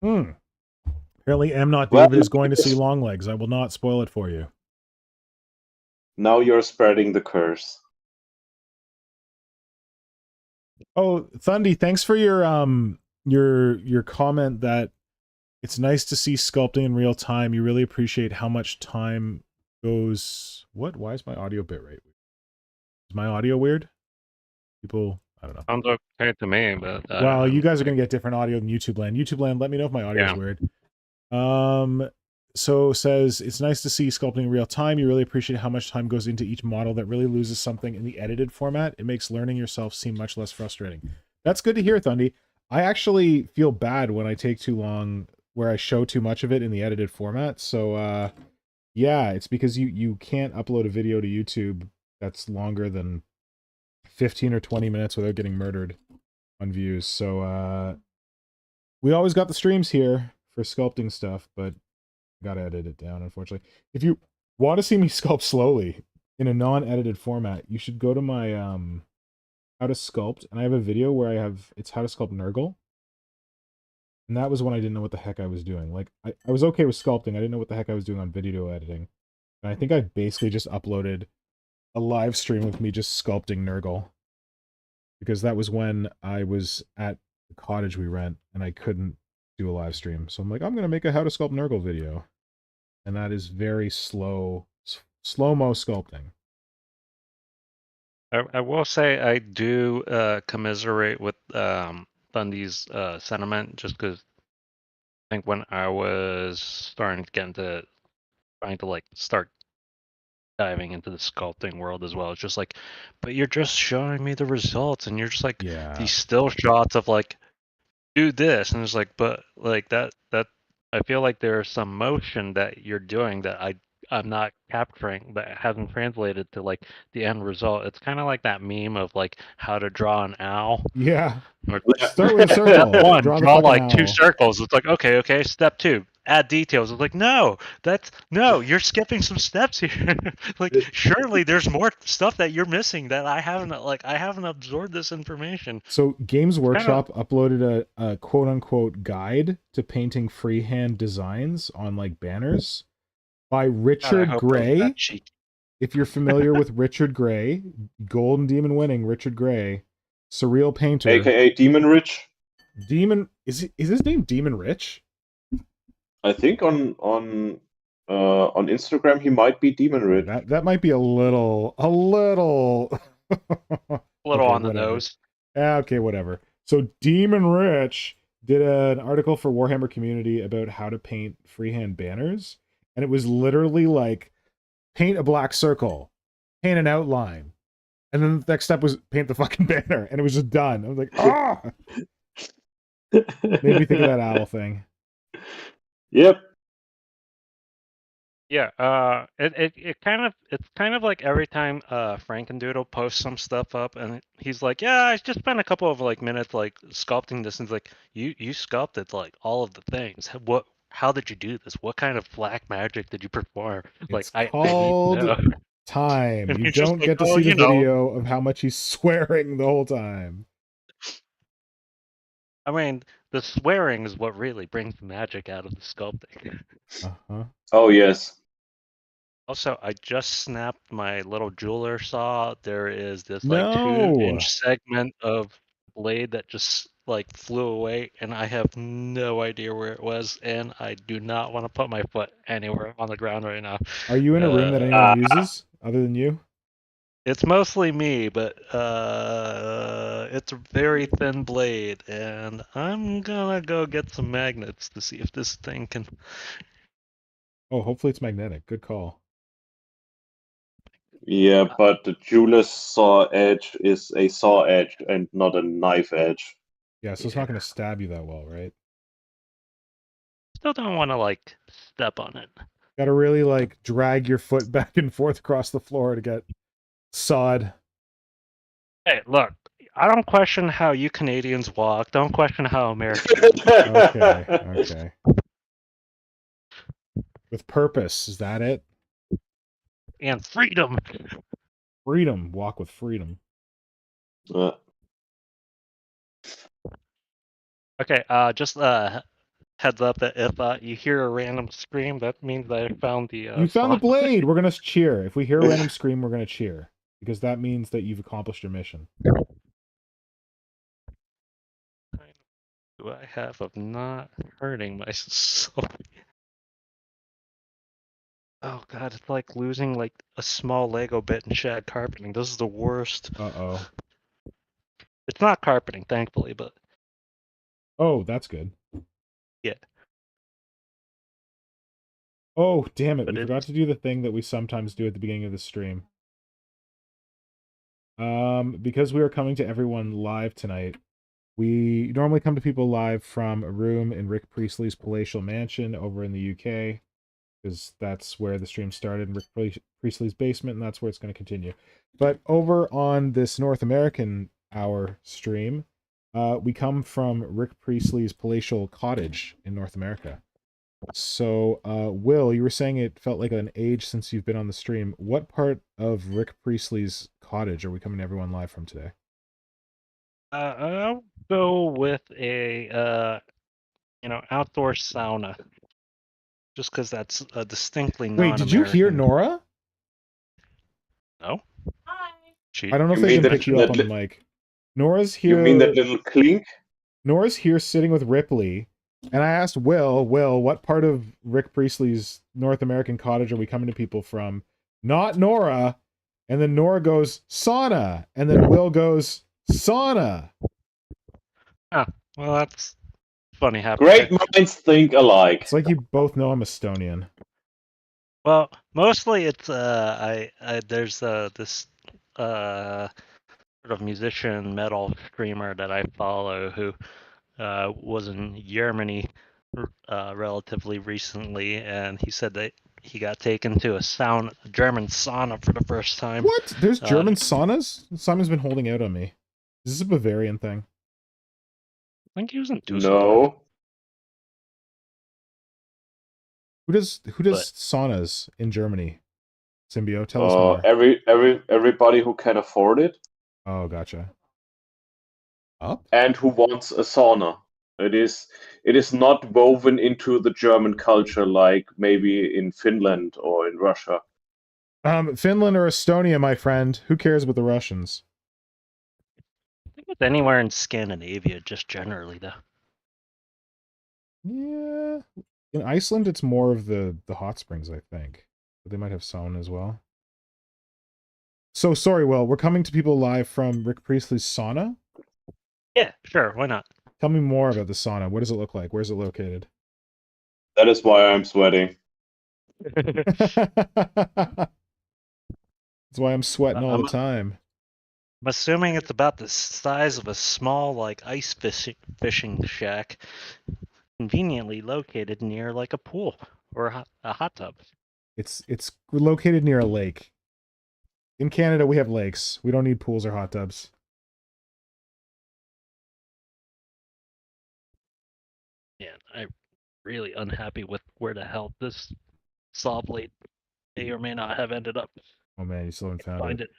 Apparently, M. Not Well, David is going to see Longlegs. I will not spoil it for you. now you're spreading the curse. Oh, Thundy, thanks for your comment that it's nice to see sculpting in real time. You really appreciate how much time goes. What? Why is my audio bitrate? Is my audio weird? People, I don't know. Sounds okay to me, but Well, you guys are gonna get different audio than YouTube Land. YouTube Land, let me know if my audio is Yeah. weird. So says it's nice to see sculpting in real time. You really appreciate how much time goes into each model that really loses something in the edited format. It makes learning yourself seem much less frustrating. That's good to hear, Thundy. I actually feel bad when I take too long where I show too much of it in the edited format. So yeah, it's because you can't upload a video to YouTube that's longer than 15 or 20 minutes without getting murdered on views. So we always got the streams here for sculpting stuff, but gotta edit it down, unfortunately. If you want to see me sculpt slowly in a non-edited format, you should go to my how to sculpt, and I have a video where it's how to sculpt Nurgle. And that was when I didn't know what the heck I was doing. Like, I was okay with sculpting, I didn't know what the heck I was doing on video editing. And I think I basically just uploaded a live stream of me just sculpting Nurgle. Because that was when I was at the cottage we rent, and I couldn't do a live stream. So I'm like, I'm gonna make a how to sculpt Nurgle video. And that is very slow-mo sculpting. I will say I do commiserate with Thundy's sentiment, just because I think when I was starting to get into trying to like start diving into the sculpting world as well, it's just like, but you're just showing me the results, and you're just like Yeah. these still shots of like, do this, and it's like, but like that I feel like there's some motion that you're doing that I'm not capturing, that hasn't translated to like the end result. It's kind of like that meme of like how to draw an owl. Yeah. Or, Start with a step circle. one, Draw the draw fucking like 2 owl. circles. It's like, okay. Step 2, add details. It's like, no, you're skipping some steps here. Like, surely there's more stuff that you're missing that I haven't absorbed this information. So Games Workshop Kinda, uploaded a quote-unquote guide to painting freehand designs on like banners by God, I Richard hope it was Gray. that cheeky. If you're familiar with Richard Gray, Golden Demon winning Richard Gray, surreal painter. AKA Demon Rich. Demon is his name Demon Rich? I think on Instagram he might be Demon Rich. That might be a little A little okay, on the whatever. nose. Okay, whatever. So Demon Rich did an article for Warhammer Community about how to paint freehand banners, and it was literally like paint a black circle, paint an outline, and then the next step was paint the fucking banner, and it was just done. I was like, ah! Made me think of that owl thing. Yep. Yeah, it's kind of like every time Frankendoodle posts some stuff up, and he's like, yeah, I just spent a couple of like minutes like sculpting this, and it's like, you sculpted like all of the things. How did you do this? What kind of black magic did you perform? It's I need called to know. time. And You he's just don't like, get to oh, see the you know. video of how much he's swearing the whole time. I mean, the swearing is what really brings the magic out of the sculpting. Uh-huh. Oh yes. Also, I just snapped my little jeweler saw. There is this like No! 2-inch segment of blade that just like flew away, and I have no idea where it was, and I do not want to put my foot anywhere on the ground right now. Are you in a room that anyone uses other than you? It's mostly me, but it's a very thin blade, and I'm gonna go get some magnets to see if this thing can. Oh, hopefully it's magnetic. Good call. Yeah, but the jeweler's saw edge is a saw edge and not a knife edge. Yeah, so it's not going to stab you that well, right? Still don't want to like step on it. Got to really like drag your foot back and forth across the floor to get sawed. Hey, look, I don't question how you Canadians walk. Don't question how Americans. Okay. With purpose, is that it? And freedom. Freedom. Walk with freedom. Okay, just heads up that if you hear a random scream, that means that I found the. You found the blade. We're gonna cheer. If we hear a random scream, we're gonna cheer because that means that you've accomplished your mission. Do I have of not hurting myself? Oh god, it's like losing like a small Lego bit in shag carpeting. This is the worst. Uh-oh. It's not carpeting, thankfully, but Oh, that's good. yeah. Oh, damn it. But We forgot to do the thing that we sometimes do at the beginning of the stream. Because we are coming to everyone live tonight, we normally come to people live from a room in Rick Priestley's palatial mansion over in the UK, because that's where the stream started, in Rick Priestley's basement, and that's where it's going to continue. But over on this North American hour stream, we come from Rick Priestley's palatial cottage in North America. So, Will, you were saying it felt like an age since you've been on the stream. What part of Rick Priestley's cottage are we coming to everyone live from today? I'll go with a outdoor sauna, just because that's a distinctly Wait, did you hear non-American. Nora? No. I don't know if You they mean can that- pick you up that on the mic. Nora's You mean that here. little clink? Nora's here sitting with Ripley, and I asked Will, what part of Rick Priestley's North American cottage are we coming to people from? Not Nora. And then Nora goes, sauna. And then Will goes, sauna. Oh, well, that's funny. Great minds think alike. It's like you both know I'm Estonian. Well, mostly it's there's this sort of musician metal streamer that I follow who was in Germany relatively recently, and he said that he got taken to a German sauna for the first time. What? There's German saunas? Simon's been holding out on me. Is this a Bavarian thing? I think he was in Dusseldorf. No. Who does saunas in Germany? Symbio, tell us more. Everybody who can afford it Oh, gotcha. Up? and who wants a sauna. It is not woven into the German culture like maybe in Finland or in Russia. Finland or Estonia, my friend. Who cares about the Russians? I think it's anywhere in Scandinavia, just generally, though. Yeah. In Iceland, it's more of the hot springs, I think. But they might have sauna as well. So, sorry, Will. We're coming to people live from Rick Priestley's sauna? Yeah, sure. Why not? Tell me more about the sauna. What does it look like? Where's it located? That is why I'm sweating. That's why I'm sweating all the time. I'm assuming it's about the size of a small, like, ice fishing shack, conveniently located near, like, a pool or a hot tub. It's located near a lake. In Canada, we have lakes. We don't need pools or hot tubs. Yeah, I'm really unhappy with where the hell this saw blade may or may not have ended up. Oh man, you still haven't found Find it.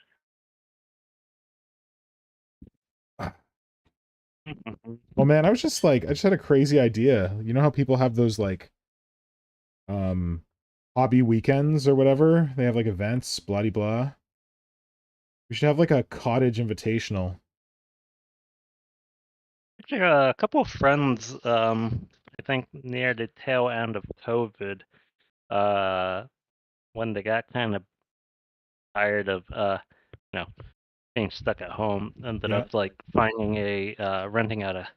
Oh man, I just had a crazy idea. You know how people have those like hobby weekends or whatever? They have like events, blah de blah. We should have like a cottage invitational. Actually, a couple of friends, I think near the tail end of COVID, when they got kind of tired of, being stuck at home, ended up like finding renting out a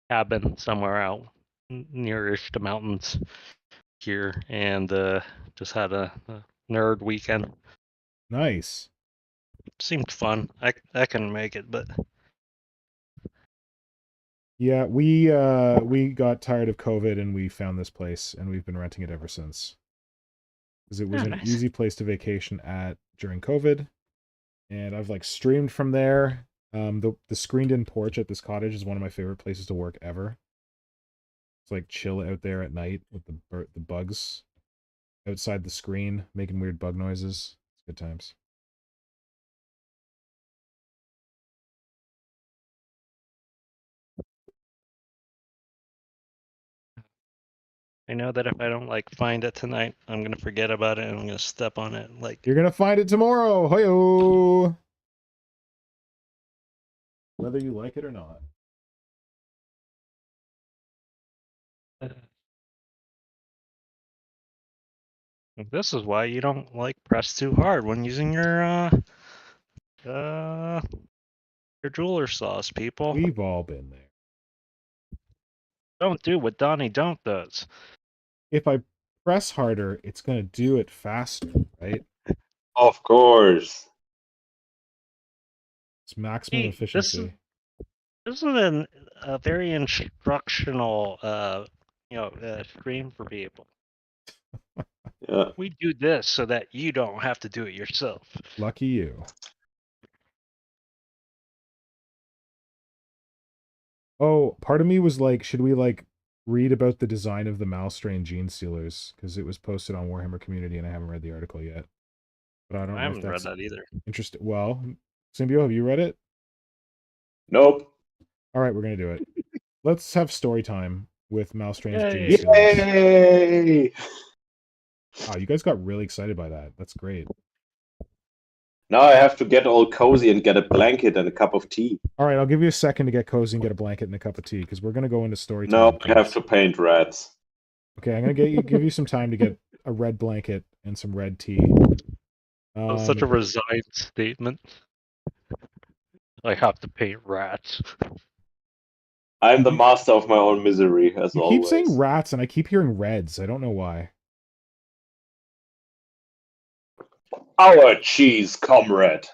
cabin somewhere out nearish the mountains here, and just had a nerd weekend. Nice. Seemed fun. I couldn't make it, but Yeah, we got tired of COVID and we found this place and we've been renting it ever since. Because it was an nice. easy place to vacation at during COVID. And I've like streamed from there. The screened-in porch at this cottage is one of my favorite places to work ever. It's like chill out there at night with the bugs outside the screen making weird bug noises. It's good times. I know that if I don't like find it tonight, I'm gonna forget about it and I'm gonna step on it. Like You're gonna find it tomorrow. Hoyo. Whether you like it or not. this is why you don't like press too hard when using your Your jeweler sauce, people. We've all been there. Don't do what Donnie Don't does. If I press harder, it's going to do it faster, right? Of course. It's maximum Hey, efficiency. This is a very instructional, stream for people. Yeah. We do this so that you don't have to do it yourself. Lucky you. Oh, part of me was like, should we like read about the design of the Malstrain gene stealers? Because it was posted on Warhammer Community and I haven't read the article yet. But I don't know I if haven't read that's that either. interesting. Well, Symbio, have you read it? Nope. All right, we're going to do it. Let's have story time with Malstrain's gene Yay. stealers. Yay! Wow, you guys got really excited by that. That's great. Now I have to get all cozy and get a blanket and a cup of tea. All right, I'll give you a second to get cozy and get a blanket and a cup of tea because we're going to go into story time. No, I have to paint rats. Okay, I'm going to give you some time to get a red blanket and some red tea. That's such a resigned statement. I have to paint rats. I'm the master of my own misery, as You always. keep saying rats, and I keep hearing reds. I don't know why. Our cheese, comrade.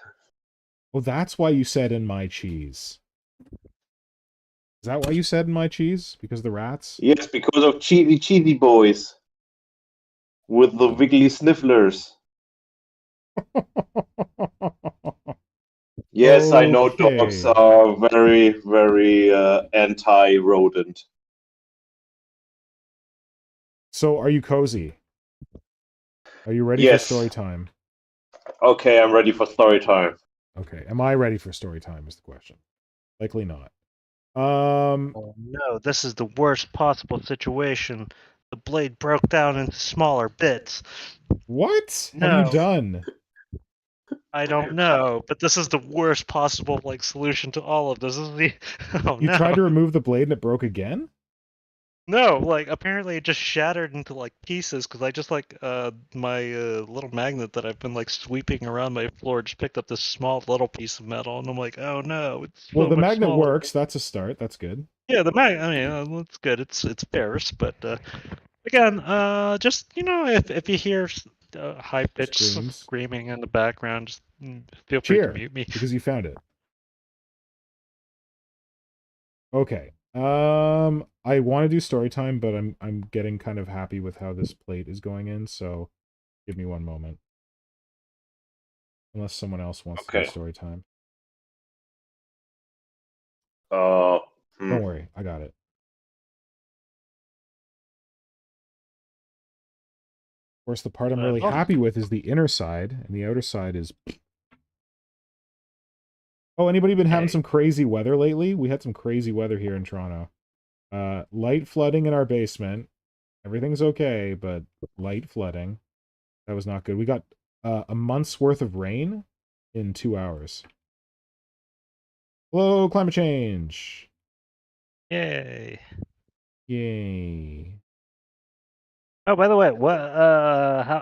Oh, that's why you said in my cheese. Is that why you said in my cheese? Because the rats? Yes, because of cheesy boys. With the wiggly snifflers. Yes, I know dogs Okay. are very, very anti-rodent. So, are you cozy? Are you ready Yes. for story time? Okay, I'm ready for story time. Okay. Am I ready for story time is the question. Likely not. Oh no, this is the worst possible situation. The blade broke down into smaller bits. What have No. you done? I don't know, but this is the worst possible solution to all of this. This is the You tried to remove the blade and it broke again? No, apparently it just shattered into pieces because I just my little magnet that I've been sweeping around my floor just picked up this small little piece of metal and I'm like, oh no, it's Well, so the much magnet smaller. works. That's a start. That's good. Yeah, the magnet. I mean, it's good. It's ferrous, but again, just if you hear high pitched screaming in the background, just feel free to mute me because you found it. Okay. I want to do story time, but I'm getting kind of happy with how this plate is going in, so give me one moment. Unless someone else wants to do story time. Don't worry, I got it. Of course, the part I'm really happy with is the inner side, and the outer side is... Oh, anybody been having some crazy weather lately? We had some crazy weather here in Toronto. Light flooding in our basement. Everything's okay, but light flooding. That was not good. We got a month's worth of rain in 2 hours. Hello, climate change. Yay. Yay. Oh, by the way, what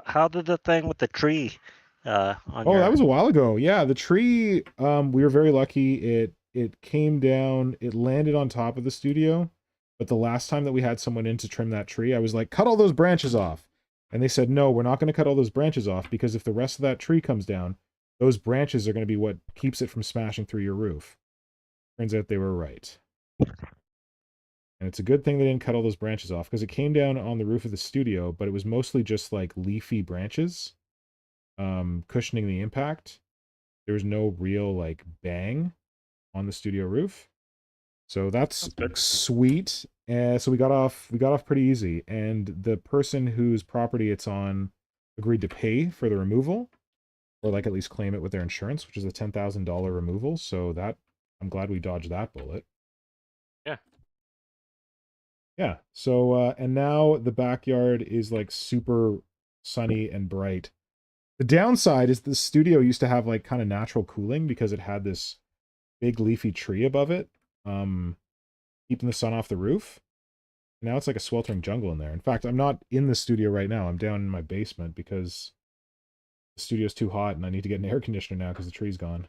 how did the thing with the tree on that was a while ago. Yeah, the tree, we were very lucky. It came down, it landed on top of the studio. But the last time that we had someone in to trim that tree, I was like, cut all those branches off. And they said, no, we're not going to cut all those branches off because if the rest of that tree comes down, those branches are going to be what keeps it from smashing through your roof. Turns out they were right. And it's a good thing they didn't cut all those branches off because it came down on the roof of the studio, but it was mostly just like leafy branches, cushioning the impact. There was no real like bang on the studio roof. So that's sweet. So we got off pretty easy. And the person whose property it's on agreed to pay for the removal, or like at least claim it with their insurance, which is a $10,000 removal. So that I'm glad we dodged that bullet. Yeah. Yeah. So and now the backyard is like super sunny and bright. The downside is the studio used to have like kind of natural cooling because it had this big leafy tree above it, keeping the sun off the roof. Now it's like a sweltering jungle in there. In fact, I'm not in the studio right now. I'm down in my basement because the studio's too hot and I need to get an air conditioner now because the tree's gone.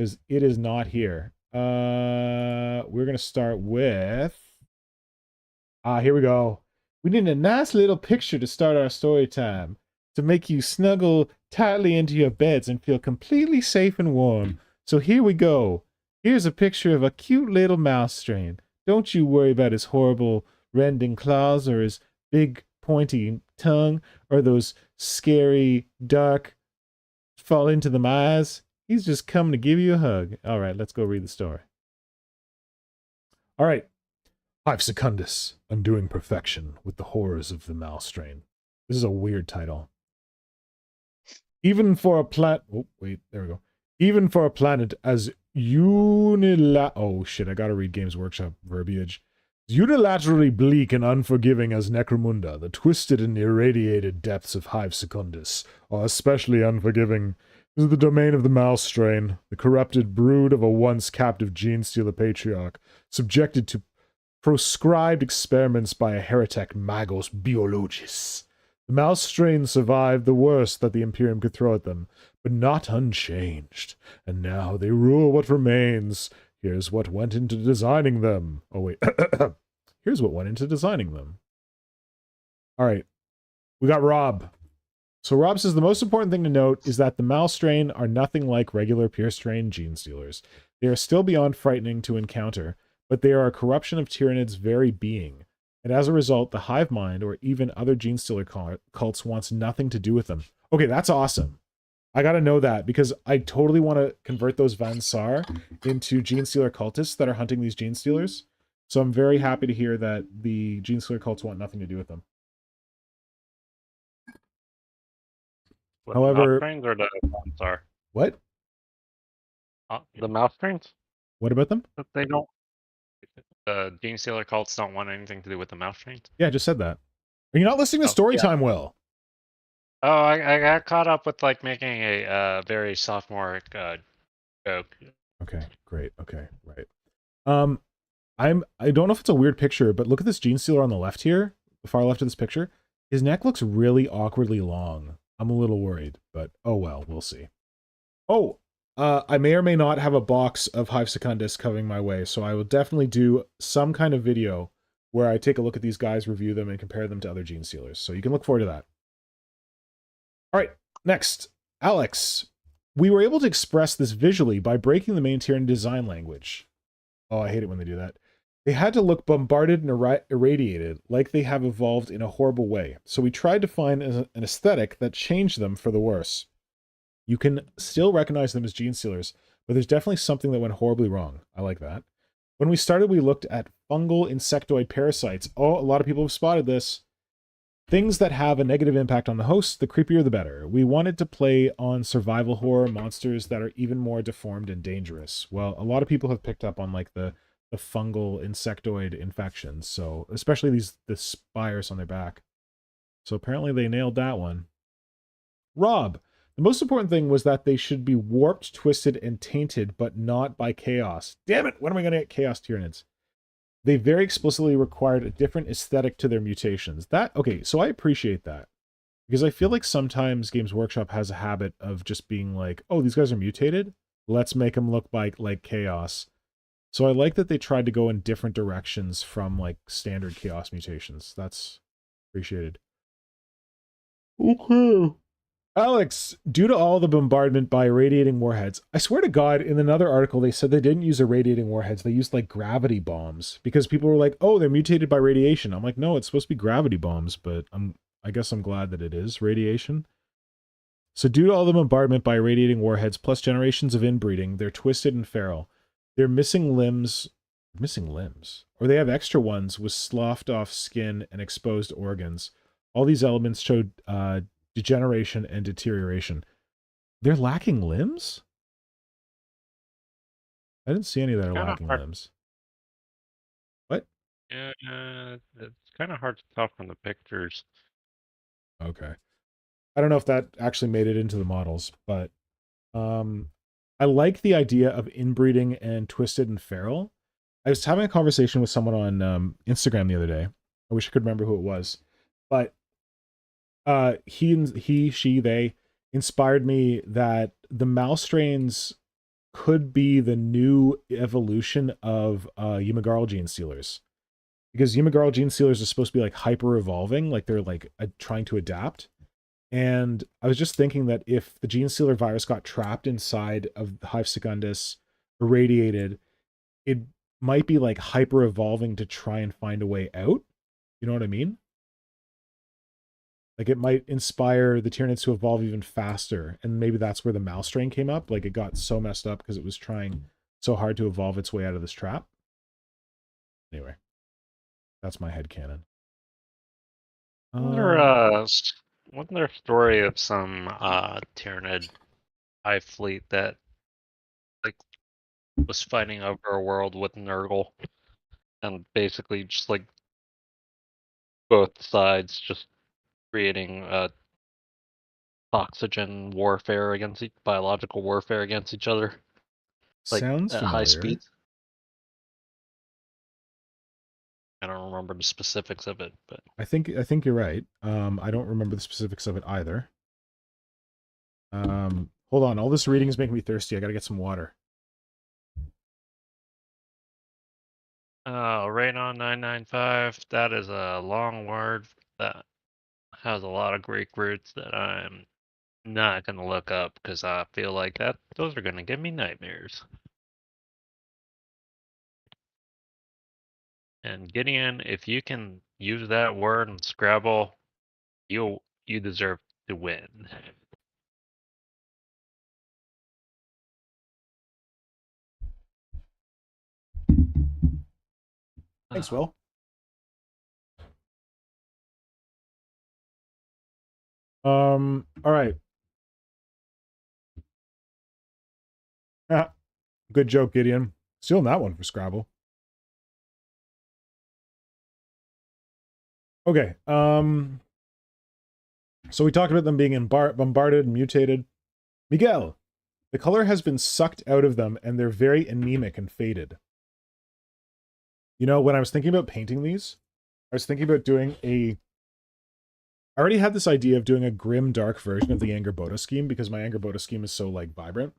because it is not here. We're gonna start with here we go. We need a nice little picture to start our story time, to make you snuggle tightly into your beds and feel completely safe and warm. So here we go. Here's a picture of a cute little mouse strain. Don't you worry about his horrible rending claws or his big pointy tongue or those scary dark fall into them eyes. He's just coming to give you a hug. All right, let's go read the story. All right. Hive Secundus, Undoing Perfection with the Horrors of the Mouse Strain. This is a weird title. Even for a planet... Oh, wait, there we go. Even for a planet as Oh, shit, I gotta read Games Workshop verbiage. Unilaterally bleak and unforgiving as Necromunda, the twisted and irradiated depths of Hive Secundus are especially unforgiving. This is the domain of the mouse strain, the corrupted brood of a once captive gene-stealer patriarch, subjected to proscribed experiments by a heretic magos biologis. The mouse strain survived the worst that the Imperium could throw at them, but not unchanged. And now they rule what remains. Here's what went into designing them. Oh, wait. Here's what went into designing them. All right. We got Rob. So Rob says the most important thing to note is that the mouse strain are nothing like regular pure strain gene stealers. They are still beyond frightening to encounter, but they are a corruption of Tyranid's very being. And as a result, the hive mind, or even other gene stealer cults, wants nothing to do with them. Okay, that's awesome. I gotta know that, because I totally want to convert those Van Sar into gene stealer cultists that are hunting these gene stealers. So I'm very happy to hear that the gene stealer cults want nothing to do with them. What, However, the mouse trains or the ones are? What? The mouse trains? What about them? But they don't. The gene stealer cults don't want anything to do with the mouse trains. Yeah, I just said that. Are you not listening to story time, Will? Oh, I got caught up with like making a very sophomoric joke. Okay, great. Okay, right. I don't know if it's a weird picture, but look at this gene stealer on the left here, the far left of this picture. His neck looks really awkwardly long. I'm a little worried, but oh well, we'll see. Oh, I may or may not have a box of Hive Secundus coming my way, so I will definitely do some kind of video where I take a look at these guys, review them, and compare them to other gene stealers. So you can look forward to that. All right, next, Alex. We were able to express this visually by breaking the main Tyranid design language. Oh, I hate it when they do that. They had to look bombarded and irradiated, like they have evolved in a horrible way. So we tried to find an aesthetic that changed them for the worse. You can still recognize them as gene stealers, but there's definitely something that went horribly wrong. I like that. When we started, we looked at fungal insectoid parasites. Oh, a lot of people have spotted this. Things that have a negative impact on the host, the creepier the better. We wanted to play on survival horror monsters that are even more deformed and dangerous. Well, a lot of people have picked up on like the fungal insectoid infections, so especially the spires on their back. So apparently they nailed that one. Rob, the most important thing was that they should be warped, twisted, and tainted, but not by chaos. Damn it, when am I going to get chaos Tyranids? They very explicitly required a different aesthetic to their mutations. Okay, so I appreciate that. Because I feel like sometimes Games Workshop has a habit of just being like, oh, these guys are mutated? Let's make them look like chaos. So I like that they tried to go in different directions from like standard chaos mutations. That's appreciated. Okay. Alex, due to all the bombardment by irradiating warheads, I swear to God, in another article, they said they didn't use irradiating warheads. They used like gravity bombs because people were like, oh, they're mutated by radiation. I'm like, no, it's supposed to be gravity bombs, but I guess I'm glad that it is radiation. So due to all the bombardment by irradiating warheads plus generations of inbreeding, they're twisted and feral. They're missing limbs, or they have extra ones with sloughed off skin and exposed organs. All these elements showed degeneration and deterioration. They're lacking limbs? I didn't see any that are lacking limbs. What? Yeah, it's kind of hard to tell from the pictures. Okay. I don't know if that actually made it into the models, but I like the idea of inbreeding and twisted and feral. I was having a conversation with someone on Instagram the other day. I wish I could remember who it was, but he, she, they inspired me that the mouse strains could be the new evolution of Yumigarl gene stealers. Because Yumigarl gene stealers are supposed to be like hyper evolving, like they're like trying to adapt. And I was just thinking that if the gene stealer virus got trapped inside of Hive Secundus, irradiated, it might be like hyper evolving to try and find a way out. You know what I mean? Like it might inspire the Tyranids to evolve even faster. And maybe that's where the mouse strain came up. Like it got so messed up because it was trying so hard to evolve its way out of this trap. Anyway, that's my headcanon. Wasn't there a story of some Tyranid hive fleet that like was fighting over a world with Nurgle, and basically just like both sides just creating oxygen warfare against biological warfare against each other, like Sounds at familiar. high speeds. I don't remember the specifics of it, but I think you're right. I don't remember the specifics of it either. Hold on. All this reading is making me thirsty. I gotta get some water. Radon 995. That is a long word that has a lot of Greek roots that I'm not gonna look up because I feel like those are gonna give me nightmares. And Gideon, if you can use that word in Scrabble, you deserve to win. Thanks, Will. All right. Ah, good joke, Gideon. Stealing that one for Scrabble. Okay. So we talked about them being bombarded and mutated. Miguel, the color has been sucked out of them and they're very anemic and faded. You know, when I was thinking about painting these, I was thinking about doing I already had this idea of doing a grim, dark version of the Angerboda scheme because my Angerboda scheme is so, like, vibrant.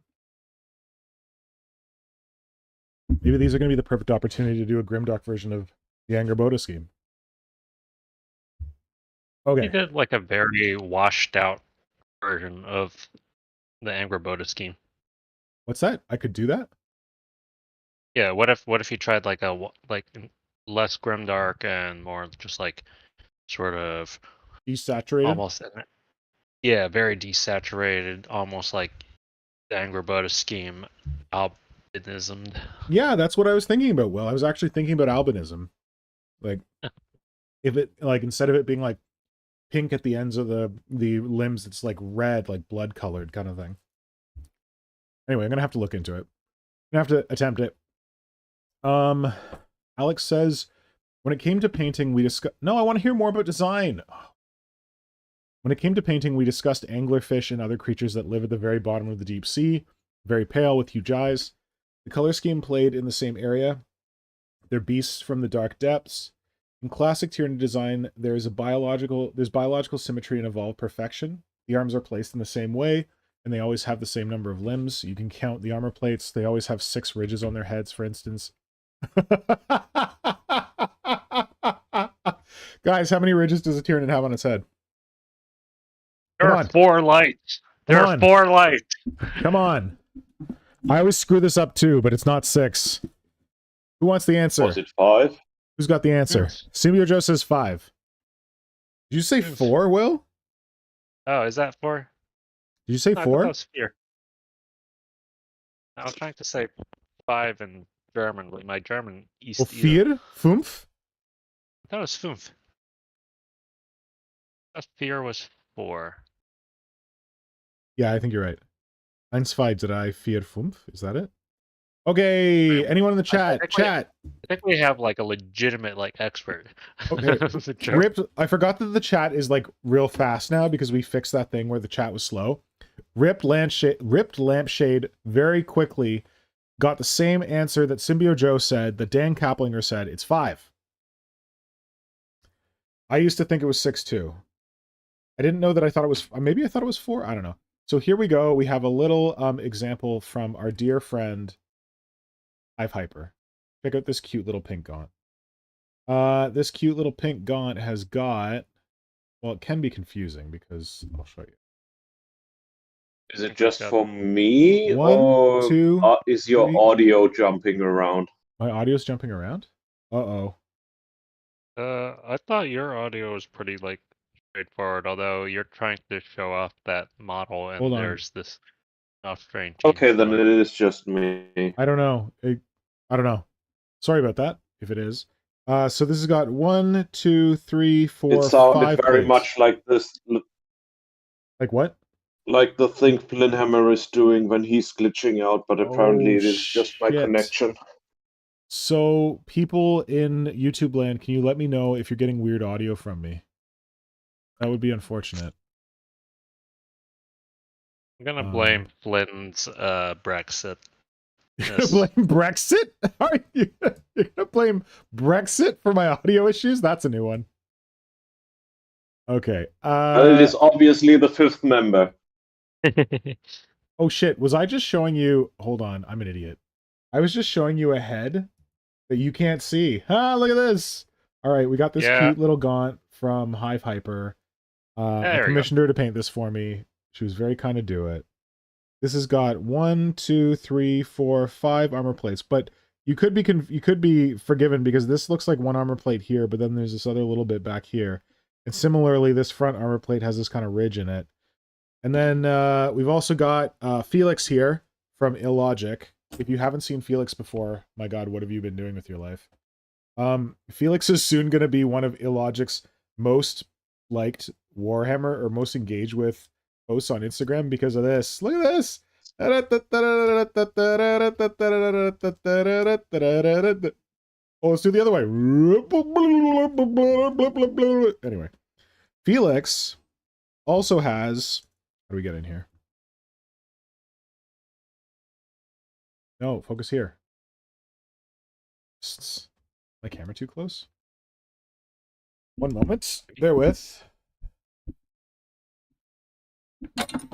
Maybe these are going to be the perfect opportunity to do a grim, dark version of the Angerboda scheme. Okay. You did like a very washed out version of the Angerboda scheme. What's that? I could do that? Yeah, what if you tried like less grimdark and more just like sort of Desaturated? almost very desaturated, almost like the Angerboda scheme albinismed. Yeah, that's what I was thinking about, Will. I was actually thinking about albinism. Like, if it, like, instead of it being like pink at the ends of the limbs, it's like red, like blood colored kind of thing. Anyway, I'm gonna have to look into it. I'm gonna have to attempt it. Alex says, when it came to painting, we discussed... No, I want to hear more about design. When it came to painting, we discussed anglerfish and other creatures that live at the very bottom of the deep sea, very pale with huge eyes. The color scheme played in the same area. They're beasts from the dark depths. In classic Tyranid design, there's biological symmetry and evolved perfection. The arms are placed in the same way, and they always have the same number of limbs. You can count the armor plates. They always have 6 ridges on their heads, for instance. Guys, how many ridges does a Tyranid have on its head? There are 4 lights. There are 4 lights. Come on. I always screw this up too, but it's not 6. Who wants the answer? Was it 5? Who's got the answer? Yes. Symbio Joe says 5. Did you say Yes. 4, Will? Oh, is that 4? Did you say No, I thought 4? that was 4. I was trying to say 5 in German, but my German is Well, 4? 5? That was 5. That fear was 4. Yeah, I think you're right. 1, 2, 3, 4, 5. Is that it? Okay, anyone in the chat? I think we have like a legitimate like expert. Okay. Ripped. I forgot that the chat is like real fast now because we fixed that thing where the chat was slow. Ripped Lampshade very quickly got the same answer that Symbio Joe said, that Dan Kaplinger said. It's 5. I used to think it was 6 too. I didn't know that. I thought it was, maybe I thought it was 4. I don't know. So here we go. We have a little example from our dear friend Hive Hyper. Check out this cute little pink gaunt. This cute little pink gaunt has got, well, it can be confusing because I'll show you. Is it just for me, One, or two, is your three. audio jumping around? My audio's jumping around? Uh-oh. I thought your audio was pretty like straightforward, although you're trying to show off that model and Hold on. there's this off-screen Okay, change then going it on. is just me. I don't know. I don't know. Sorry about that, if it is. So this has got 1, 2, 3, 4, It sounded 5 very plates. much like this, Like what? like the thing Flinhammer is doing when he's glitching out, but apparently it is just my shit. connection. So, people in YouTube land, can you let me know if you're getting weird audio from me? That would be unfortunate. I'm gonna blame Flynn's Brexit. You're gonna blame Brexit? Are you? You're gonna blame Brexit for my audio issues? That's a new one. Okay. It is obviously the fifth member. Oh shit, was I just showing you... Hold on, I'm an idiot. I was just showing you a head that you can't see. Ah, look at this! Alright, we got this cute little gaunt from Hive Hyper. I commissioned her to paint this for me. She was very kind to do it. This has got 1, 2, 3, 4, 5 armor plates, but you could be forgiven because this looks like one armor plate here, but then there's this other little bit back here. And similarly, this front armor plate has this kind of ridge in it. And then we've also got Felix here from Illogic. If you haven't seen Felix before, my god, what have you been doing with your life? Felix is soon going to be one of Illogic's most liked Warhammer or most engaged with posts on Instagram because of this. Look at this! Oh, let's do the other way. Anyway, Felix also has... How do we get in here? No, focus here. My camera too close? One moment. Bear with.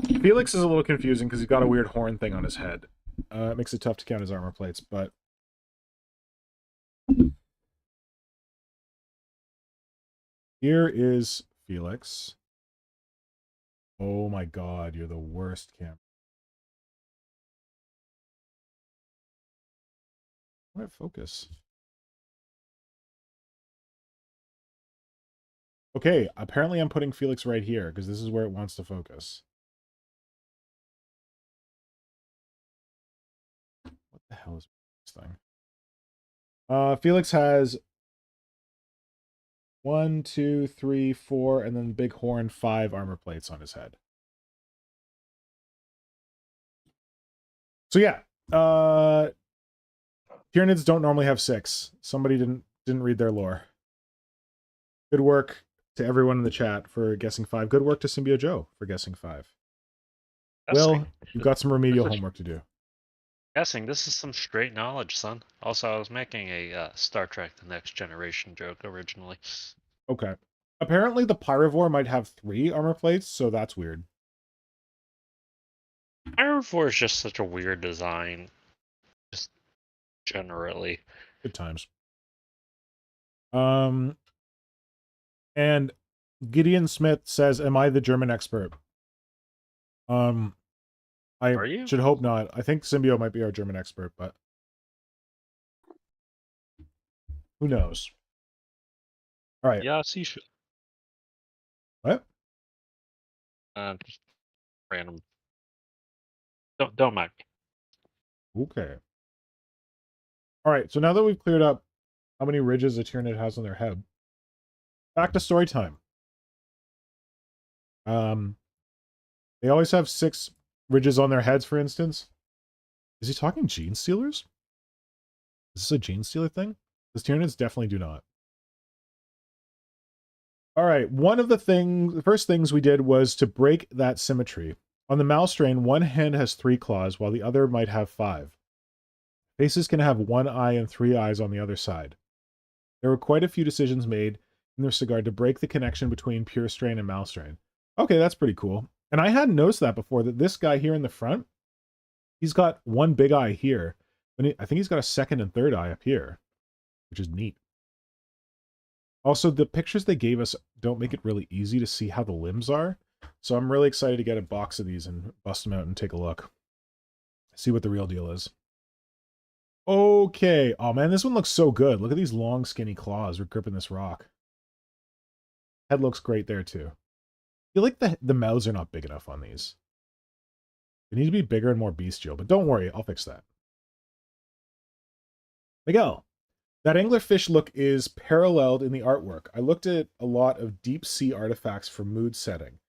Felix is a little confusing because he's got a weird horn thing on his head. It makes it tough to count his armor plates, but... Here is Felix. Oh my god, you're the worst camera. Why not focus? Okay, apparently I'm putting Felix right here, because this is where it wants to focus. What the hell is this thing? Felix has 1, 2, 3, 4, and then big horn 5 armor plates on his head. So yeah, Tyranids don't normally have 6. Somebody didn't read their lore. Good work to everyone in the chat for guessing 5. Good work to Symbio Joe for guessing 5. Will, you've got some remedial homework to do. Guessing, this is some straight knowledge, son. Also, I was making a Star Trek The Next Generation joke originally. Okay. Apparently the Pyrovore might have 3 armor plates, so that's weird. Pyrovore is just such a weird design. Just generally. Good times. And Gideon Smith says, "Am I the German expert?" I should hope not. I think Symbio might be our German expert, but who knows? All right. Yeah, sicher. What? Just random. Don't mind me. Okay. All right. So now that we've cleared up how many ridges a Tyranid has on their head, back to story time. They always have 6 ridges on their heads, for instance. Is he talking gene stealers? Is this a gene stealer thing? Because Tyranids definitely do not. All right, one of the first things we did was to break that symmetry. On the mouse strain, one hand has 3 claws, while the other might have 5. Faces can have 1 eye and 3 eyes on the other side. There were quite a few decisions made in this regard to break the connection between pure strain and mouse strain. Okay, that's pretty cool. And I hadn't noticed that before, that this guy here in the front, he's got one big eye here. And I think he's got a second and third eye up here, which is neat. Also, the pictures they gave us don't make it really easy to see how the limbs are. So I'm really excited to get a box of these and bust them out and take a look. See what the real deal is. Okay. Oh, man, this one looks so good. Look at these long, skinny claws gripping this rock. Head looks great there, too. I feel like the mouths are not big enough on these. They need to be bigger and more bestial, but don't worry, I'll fix that. Miguel, that anglerfish look is paralleled in the artwork. I looked at a lot of deep sea artifacts for mood setting.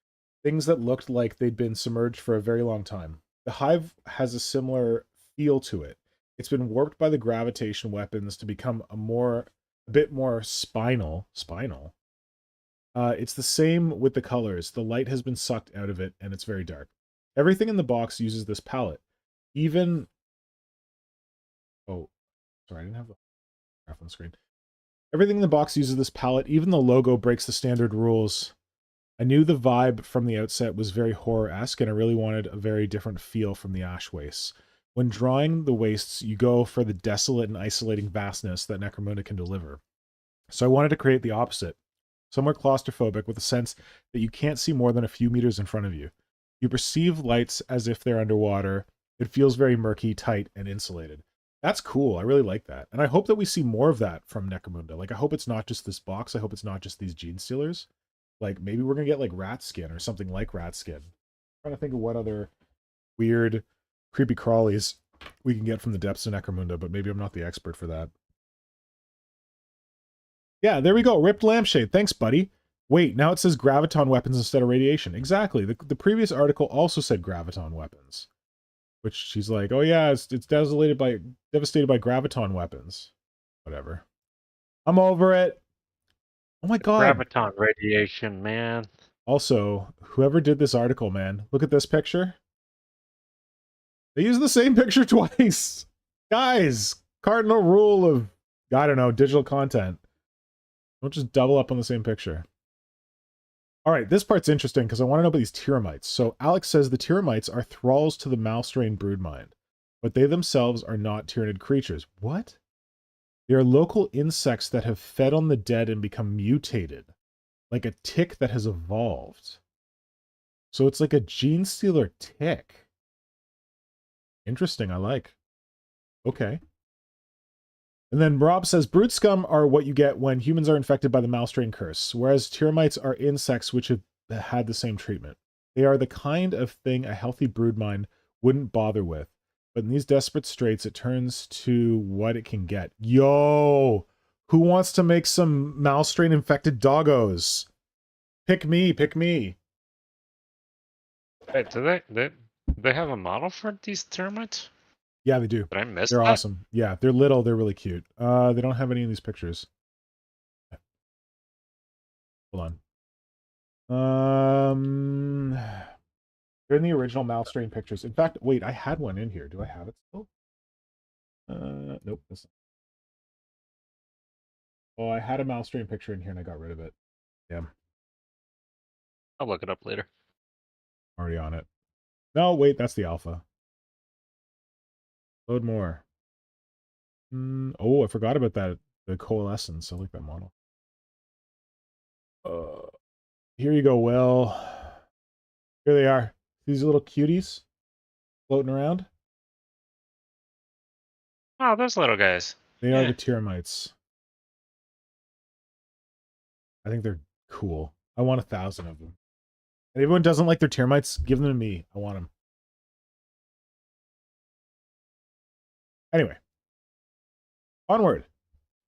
Things that looked like they'd been submerged for a very long time. The hive has a similar feel to it. It's been warped by the gravitation weapons to become a bit more spinal. It's the same with the colors. The light has been sucked out of it, and it's very dark. Everything in the box uses this palette. Even... Oh, sorry, I didn't have the graph on the screen. Everything in the box uses this palette. Even the logo breaks the standard rules. I knew the vibe from the outset was very horror-esque, and I really wanted a very different feel from the ash wastes. When drawing the wastes, you go for the desolate and isolating vastness that Necromunda can deliver. So I wanted to create the opposite. Somewhere claustrophobic, with a sense that you can't see more than a few meters in front of you. You perceive lights as if they're underwater. It feels very murky, tight, and insulated. That's cool. I really like that. And I hope that we see more of that from Necromunda. Like, I hope it's not just this box. I hope it's not just these gene stealers. Like, maybe we're going to get, like, rat skin or something like rat skin. I'm trying to think of what other weird, creepy crawlies we can get from the depths of Necromunda, but maybe I'm not the expert for that. Yeah, there we go. Ripped lampshade. Thanks, buddy. Wait, now it says graviton weapons instead of radiation. Exactly. The previous article also said graviton weapons. Which she's like, oh yeah, it's devastated by graviton weapons. Whatever. I'm over it. Oh my god. Graviton radiation, man. Also, whoever did this article, man, look at this picture. They use the same picture twice. Guys, cardinal rule of, I don't know, digital content. Don't just double up on the same picture. All right, this part's interesting because I want to know about these Tyramites. So Alex says the Tyramites are thralls to the Malstrain broodmind, but they themselves are not Tyranid creatures. What? They are local insects that have fed on the dead and become mutated, like a tick that has evolved. So it's like a gene stealer tick. Interesting, I like. Okay. And then Rob says, brood scum are what you get when humans are infected by the Malstrain curse, whereas Tyramites are insects which have had the same treatment. They are the kind of thing a healthy broodmind wouldn't bother with. But in these desperate straits, it turns to what it can get. Yo! Who wants to make some Malstrain-infected doggos? Pick me, pick me. Wait, do they have a model for these termites? Yeah, they do. Did I miss They're that? awesome. Yeah, they're little. They're really cute. They don't have any of these pictures. Hold on. They're in the original Malstrain pictures. In fact, wait, I had one in here. Do I have it still? Nope. Oh, I had a Malstrain picture in here and I got rid of it. Damn. I'll look it up later. Already on it. No, wait, that's the alpha. Load more. Oh, I forgot about that. The coalescence. I like that model. Here you go, Will. Here they are. These little cuties floating around. Oh, those little guys. They are the Tyramites. I think they're cool. I want 1,000 of them. And everyone doesn't like their Tyramites, give them to me. I want them. Anyway. Onward.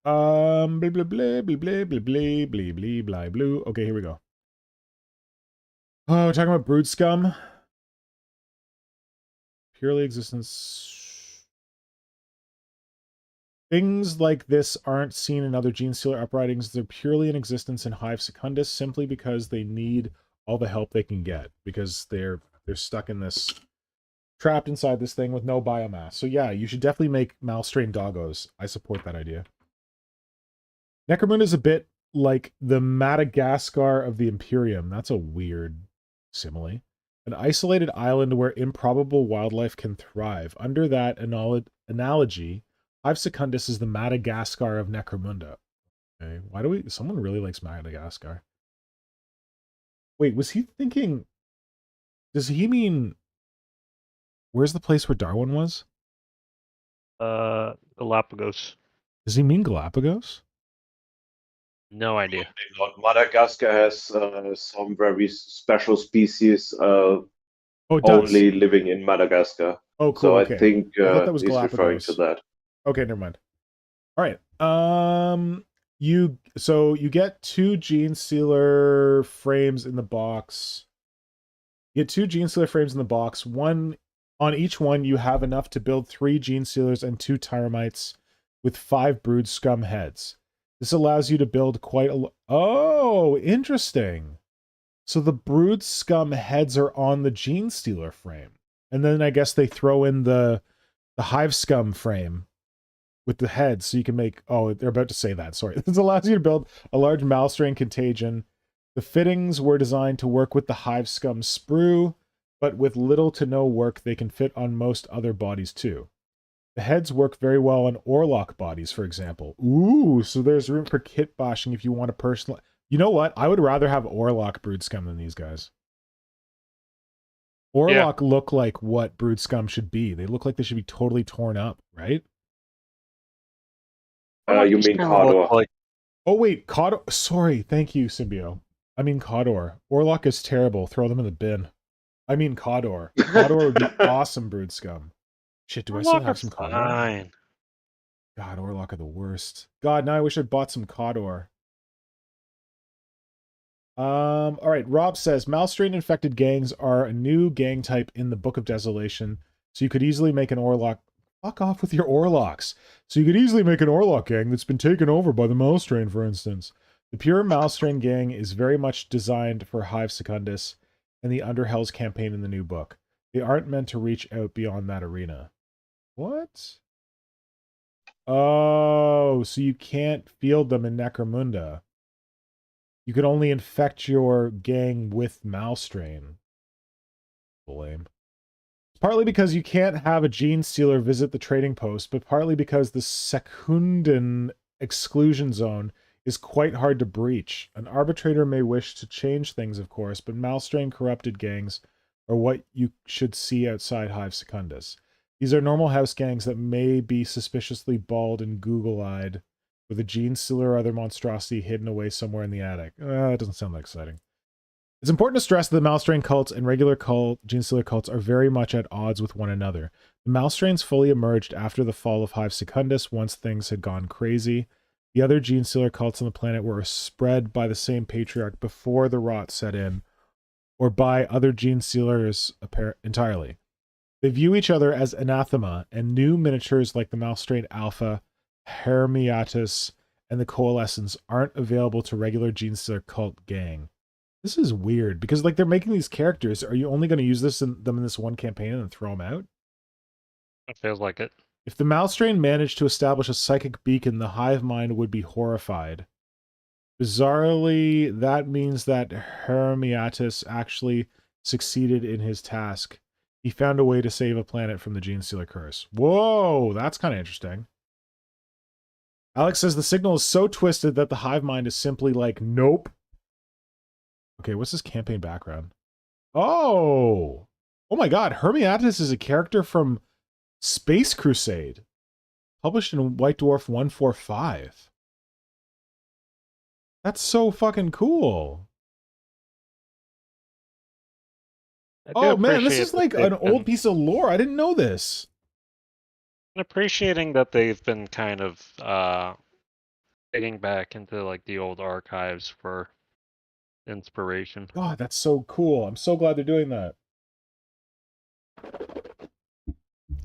Blah, blah, blah, blah, blah, blah, blah, blah, blah, blah, blue. Okay, here we go. Oh, we're talking about brood scum. Purely existence. Things like this aren't seen in other Gene Stealer uprisings. They're purely in existence in Hive Secundus simply because they need all the help they can get. Because they're stuck in this... trapped inside this thing with no biomass. So yeah, you should definitely make Malstrain doggos. I support that idea. Necromunda is a bit like the Madagascar of the Imperium. That's a weird simile. An isolated island where improbable wildlife can thrive. Under that analogy, Hive Secundus is the Madagascar of Necromunda. Okay, why do we... Someone really likes Madagascar. Wait, was he thinking... Does he mean... Where's the place where Darwin was? Galapagos. Does he mean Galapagos? No idea. Madagascar has some very special species Oh, it does. only living in Madagascar. Oh, cool. So Okay. I think I thought that was he's referring Galapagos. to that. Okay, never mind. All right. You get 2 gene sealer frames in the box. You get 2 gene sealer frames in the box. One on each one, you have enough to build 3 gene sealers and 2 tyramites with 5 brood scum heads. This allows you to build quite a... Oh, interesting. So the brood scum heads are on the gene stealer frame. And then I guess they throw in the hive scum frame with the heads, so you can make... Oh, they're about to say that. Sorry. This allows you to build a large malstrain contagion. The fittings were designed to work with the hive scum sprue, but with little to no work, they can fit on most other bodies too. The heads work very well on Orlock bodies, for example. Ooh, so there's room for kit bashing if you want to personal... You know what? I would rather have Orlock brood scum than these guys. Orlock look like what brood scum should be. They look like they should be totally torn up, right? You mean Cawdor? Like... Oh, wait, Cawdor. Sorry, thank you, Symbio. I mean Cawdor. Orlock is terrible. Throw them in the bin. I mean Cawdor. Cawdor would be awesome, brood scum. Shit, do I still have some Cawdor? Fine. God, Orlock are the worst. God, now I wish I'd bought some Cawdor. All right, Rob says, Malstrain infected gangs are a new gang type in the Book of Desolation, so you could easily make an Orlock... Fuck off with your Orlocks. So you could easily make an Orlock gang that's been taken over by the Malstrain, for instance. The pure Malstrain gang is very much designed for Hive Secundus and the Underhells campaign in the new book. They aren't meant to reach out beyond that arena. What? Oh, so you can't field them in Necromunda. You could only infect your gang with Malstrain. Lame. Partly because you can't have a gene stealer visit the trading post, but partly because the Secundan exclusion zone is quite hard to breach. An arbitrator may wish to change things, of course, but Malstrain corrupted gangs are what you should see outside Hive Secundus. These are normal house gangs that may be suspiciously bald and Google-eyed, with a gene stealer or other monstrosity hidden away somewhere in the attic. That doesn't sound that exciting. It's important to stress that the Malstrain cults and regular gene stealer cults are very much at odds with one another. The Malstrains fully emerged after the fall of Hive Secundus once things had gone crazy. The other gene stealer cults on the planet were spread by the same patriarch before the rot set in, or by other gene stealers entirely. They view each other as anathema, and new miniatures like the Malstrain Alpha, Hermiatus, and the Coalescence aren't available to regular gene stealer cult gang. This is weird, because like they're making these characters. Are you only going to use them in this one campaign and then throw them out? It feels like it. If the Malstrain managed to establish a psychic beacon, the hive mind would be horrified. Bizarrely, that means that Hermiatus actually succeeded in his task. He found a way to save a planet from the Gene Stealer curse. Whoa, that's kind of interesting. Alex says the signal is so twisted that the hive mind is simply like, nope. Okay, what's his campaign background? Oh! Oh my god, Hermiatus is a character from Space Crusade. Published in White Dwarf 145. That's so fucking cool. Oh man, this is like an old piece of lore. I didn't know this. I'm appreciating that they've been kind of digging back into like the old archives for inspiration. God, that's so cool. I'm so glad they're doing that.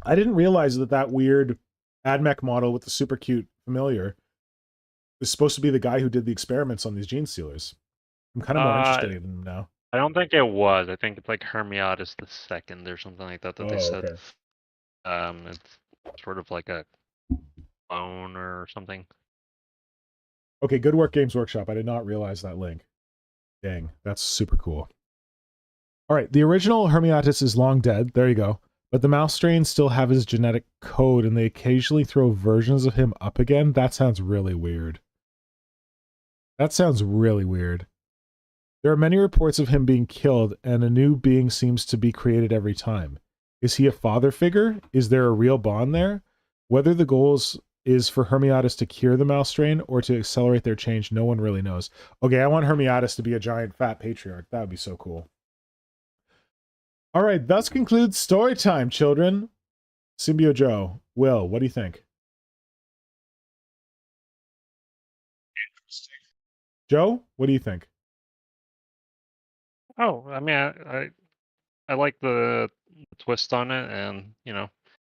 I didn't realize that weird AdMech model with the super cute familiar was supposed to be the guy who did the experiments on these gene stealers. I'm kind of more interested in them now. I don't think it was. I think it's like Hermiatus the Second or something like that they said. Okay. It's sort of like a clone or something. Okay, good work, Games Workshop. I did not realize that link. Dang, that's super cool. All right, the original Hermiatus is long dead. There you go. But the mouse strains still have his genetic code, and they occasionally throw versions of him up again. That sounds really weird. That sounds really weird. There are many reports of him being killed, and a new being seems to be created every time. Is he a father figure? Is there a real bond there? Whether the goals is for Hermiatus to cure the mouse strain or to accelerate their change, no one really knows. Okay, I want Hermiatus to be a giant fat patriarch. That would be so cool. All right, thus concludes story time, children. Symbio Joe, Will, what do you think? Interesting. Joe, what do you think? Oh, I mean, I like the twist on it, and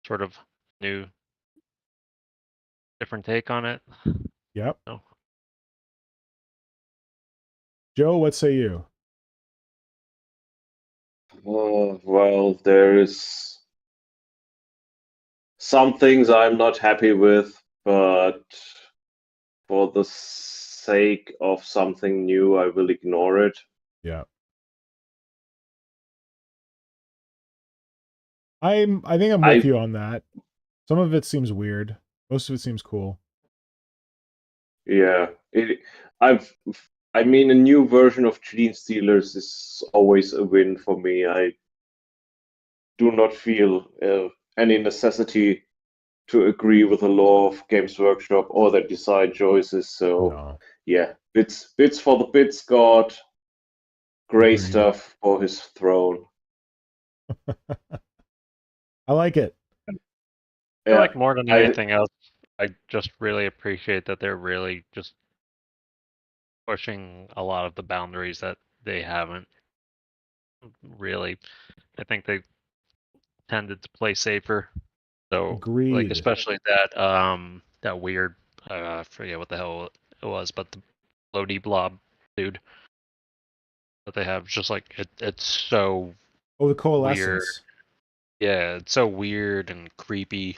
sort of new, different take on it. Yep. So, Joe, what say you? Well, there is some things I'm not happy with, but for the sake of something new, I will ignore it. Yeah. I think I'm with you on that. Some of it seems weird. Most of it seems cool. Yeah, I mean, a new version of Gene Stealers is always a win for me. I do not feel any necessity to agree with the law of Games Workshop or their design choices. So No. yeah, bits for the bits god. Gray Agreed. stuff for his throne. I like it. I Yeah, like more than anything else, I just really appreciate that they're really just pushing a lot of the boundaries that they haven't really. I think they tended to play safer. So, like, Agreed. especially that weird, I forget what the hell it was, but the floaty blob dude that they have, just like it's so Oh, the weird. coalescence. Yeah, it's so weird and creepy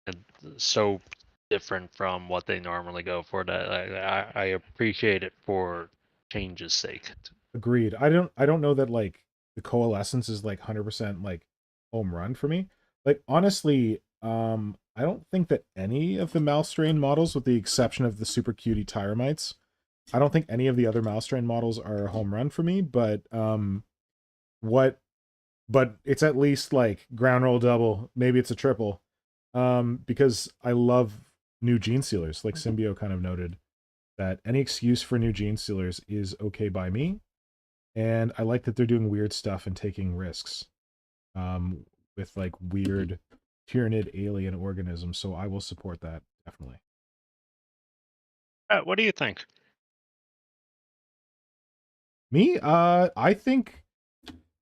and so different from what they normally go for that I appreciate it for change's sake. Agreed. I don't know that like the coalescence is like 100% like home run for me. Like honestly, I don't think that any of the mouse strain models, with the exception of the super cutie Tyramites, I don't think any of the other mouse strain models are a home run for me, what but it's at least like ground roll double, maybe it's a triple. Because I love new gene sealers, like Symbio kind of noted, that any excuse for new gene sealers is okay by me. And I like that they're doing weird stuff and taking risks with like weird tyrannid alien organisms. So I will support that, definitely. What do you think? Me, I think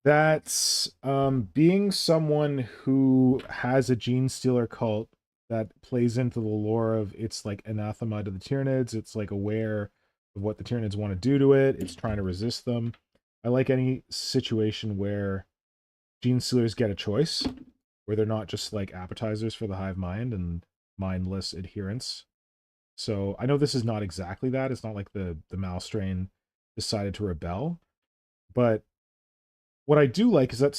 that being someone who has a gene stealer cult that plays into the lore of it's like anathema to the Tyranids, it's like aware of what the Tyranids want to do to it, it's trying to resist them. I like any situation where gene stealers get a choice, where they're not just like appetizers for the hive mind and mindless adherents. So I know this is not exactly that. It's not like the mouse strain decided to rebel, but what I do like is that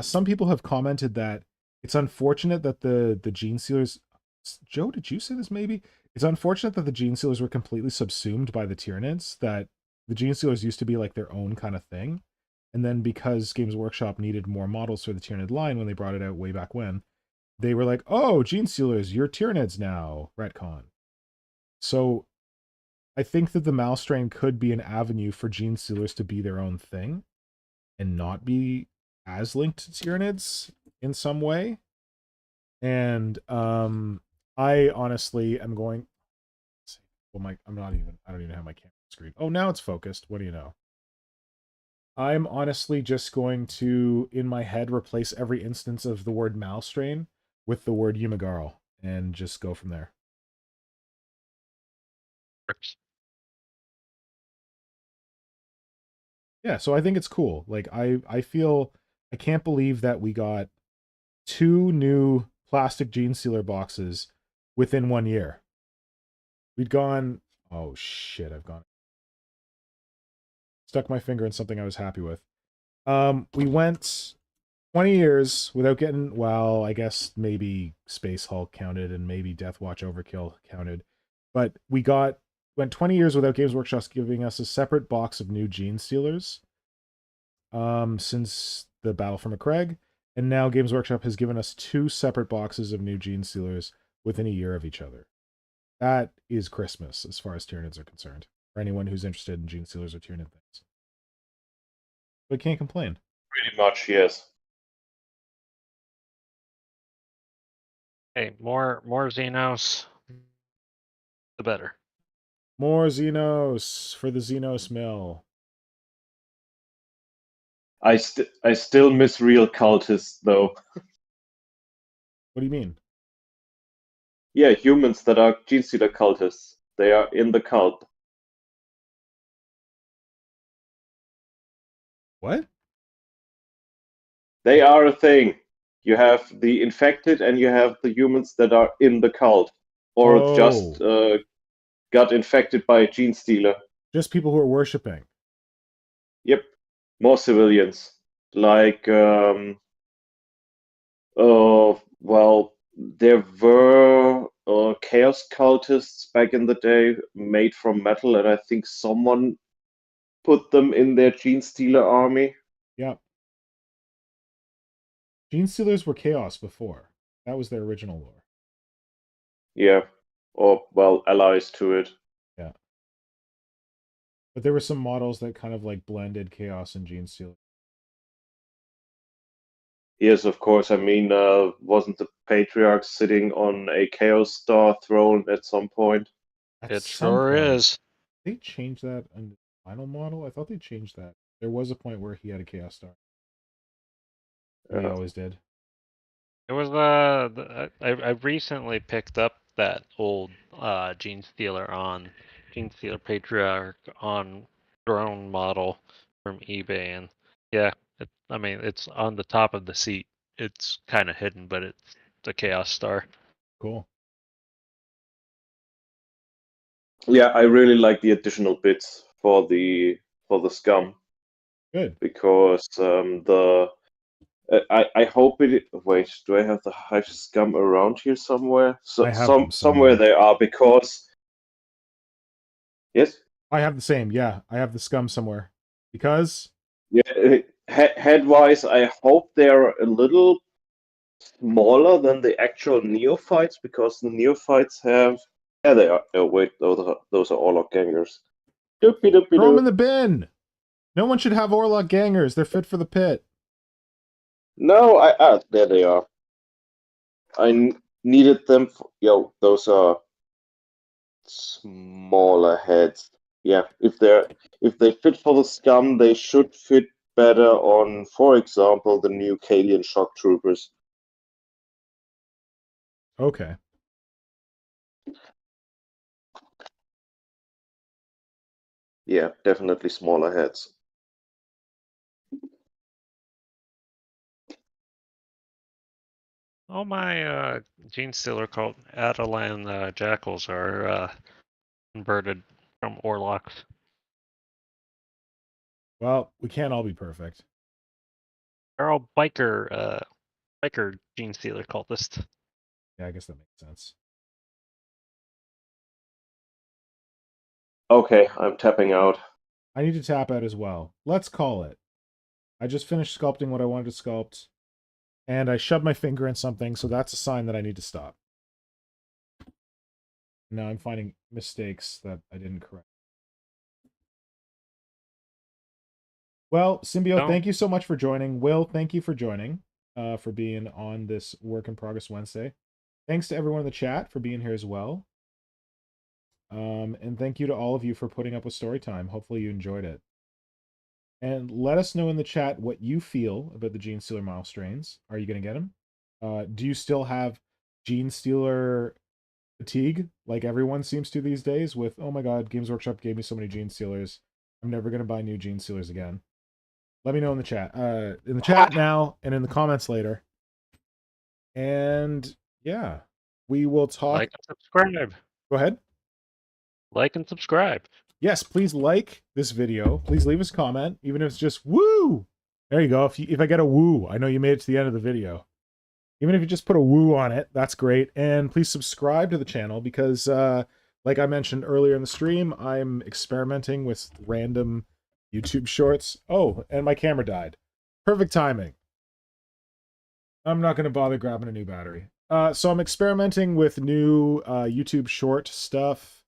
some people have commented that it's unfortunate that the gene sealers. Joe, did you say this? Maybe it's unfortunate that the gene sealers were completely subsumed by the Tyranids. That the gene sealers used to be like their own kind of thing, and then because Games Workshop needed more models for the Tyranid line when they brought it out way back when, they were like, "Oh, gene sealers, you're Tyranids now." Retcon. So I think that the mouse strain could be an avenue for gene sealers to be their own thing and not be as linked to Tyranids in some way. And I honestly am going. Well, I don't even have my camera screen. Oh, now it's focused. What do you know? I'm honestly just going to, in my head, replace every instance of the word mouse strain with the word Yumigarl and just go from there. Yeah, so I think it's cool. Like I feel I can't believe that we got 2 new plastic gene sealer boxes within 1 year. We'd gone, oh shit, I've gone stuck my finger in something I was happy with. We went 20 years without getting, well, I guess maybe Space Hulk counted and maybe Death Watch Overkill counted. But went 20 years without Games Workshop giving us a separate box of new Gene Stealers since the Battle for McCraig. And now Games Workshop has given us 2 separate boxes of new Gene Stealers within a year of each other. That is Christmas as far as Tyranids are concerned. For anyone who's interested in Gene Stealers or Tyranid things. But can't complain. Pretty much, yes. Hey, more Xenos, the better. More Xenos for the Xenos mill. I still miss real cultists, though. What do you mean? Yeah, humans that are Gene Stealer cultists. They are in the cult. What? They are a thing. You have the infected and you have the humans that are in the cult. Or just got infected by a Gene Stealer. Just people who are worshipping. Yep. More civilians. Like, well, there were chaos cultists back in the day made from metal, and I think someone put them in their Gene Stealer army. Yep. Gene Stealers were chaos before. That was their original lore. Yeah. Or, well, allies to it. Yeah. But there were some models that kind of like blended chaos and Gene Stealer. Yes, of course. I mean, wasn't the Patriarch sitting on a Chaos Star throne at some point? At It some sure point, is. They changed that in the final model? I thought they changed that. There was a point where he had a Chaos Star. He always did. It was I recently picked up that old Gene Stealer Patriarch on drone model from eBay, and yeah, I mean it's on the top of the seat. It's kind of hidden, but it's the Chaos Star. Cool. Yeah, I really like the additional bits for the scum. Good. Because I hope it. Wait, do I have the Hive scum around here somewhere? I have them somewhere they are, because yes, I have the same. Yeah, I have the scum somewhere. Because yeah, head-wise, I hope they're a little smaller than the actual neophytes, because the neophytes have. Yeah, they are. Oh wait, those are Orlok gangers. throw them in the bin. No one should have Orlok gangers. They're fit for the pit. No, there they are. I needed them. Yo, those are smaller heads. Yeah, if they fit for the scum, they should fit better on, for example, the new Kajan shock troopers. Okay. Yeah, definitely smaller heads. All my Gene Stealer called Atalan Jackals are converted from Orlocks. Well, we can't all be perfect. They're all biker Gene Stealer cultists. Yeah, I guess that makes sense. Okay, I'm tapping out. I need to tap out as well. Let's call it. I just finished sculpting what I wanted to sculpt, and I shoved my finger in something, so that's a sign that I need to stop. Now I'm finding mistakes that I didn't correct. Well, Symbiote, thank you so much for joining. Will, thank you for joining, for being on this Work in Progress Wednesday. Thanks to everyone in the chat for being here as well. And thank you to all of you for putting up with story time. Hopefully you enjoyed it. And let us know in the chat what you feel about the Gene Stealer model strains. Are you going to get them? Do you still have Gene Stealer fatigue, like everyone seems to these days, with, oh my god, Games Workshop gave me so many Gene Stealers, I'm never going to buy new Gene Stealers again? Let me know in the chat. In the chat now and in the comments later. And yeah, we will talk. Like and subscribe. Go ahead. Like and subscribe. Yes, please like this video. Please leave us a comment, even if it's just woo. There you go. If I get a woo, I know you made it to the end of the video. Even if you just put a woo on it, that's great. And please subscribe to the channel because, like I mentioned earlier in the stream, I'm experimenting with random YouTube shorts. Oh, and my camera died. Perfect timing. I'm not going to bother grabbing a new battery. So I'm experimenting with new YouTube short stuff.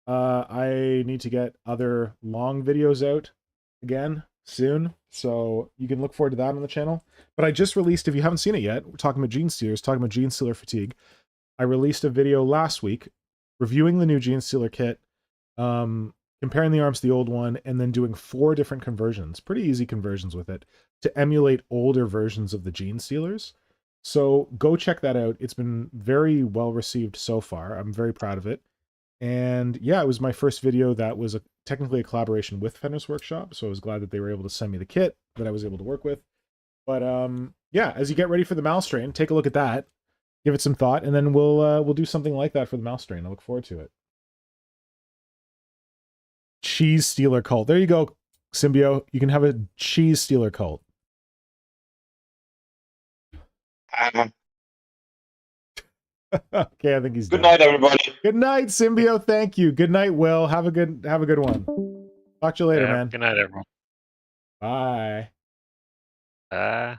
I need to get other long videos out again soon, so you can look forward to that on the channel. But I just released, if you haven't seen it yet, we're talking about Gene Stealers, talking about Gene Stealer fatigue. I released a video last week reviewing the new Gene Stealer kit, comparing the arms to the old one, and then doing 4 different conversions, pretty easy conversions with it, to emulate older versions of the Gene Stealers. So go check that out. It's been very well received so far. I'm very proud of it. And yeah, it was my first video that was technically a collaboration with Fenris Workshop, so I was glad that they were able to send me the kit that I was able to work with. But yeah, as you get ready for the mouse strain, take a look at that, give it some thought, and then we'll do something like that for the mouse strain. I look forward to it. Cheese Stealer cult. There you go, Symbio. You can have a Cheese Stealer cult. Okay, I think he's Good done. night, everybody. Good night, Symbio. Thank you. Good night, Will. Have a good one. Talk to you later, Yeah, man. good night, everyone. Bye.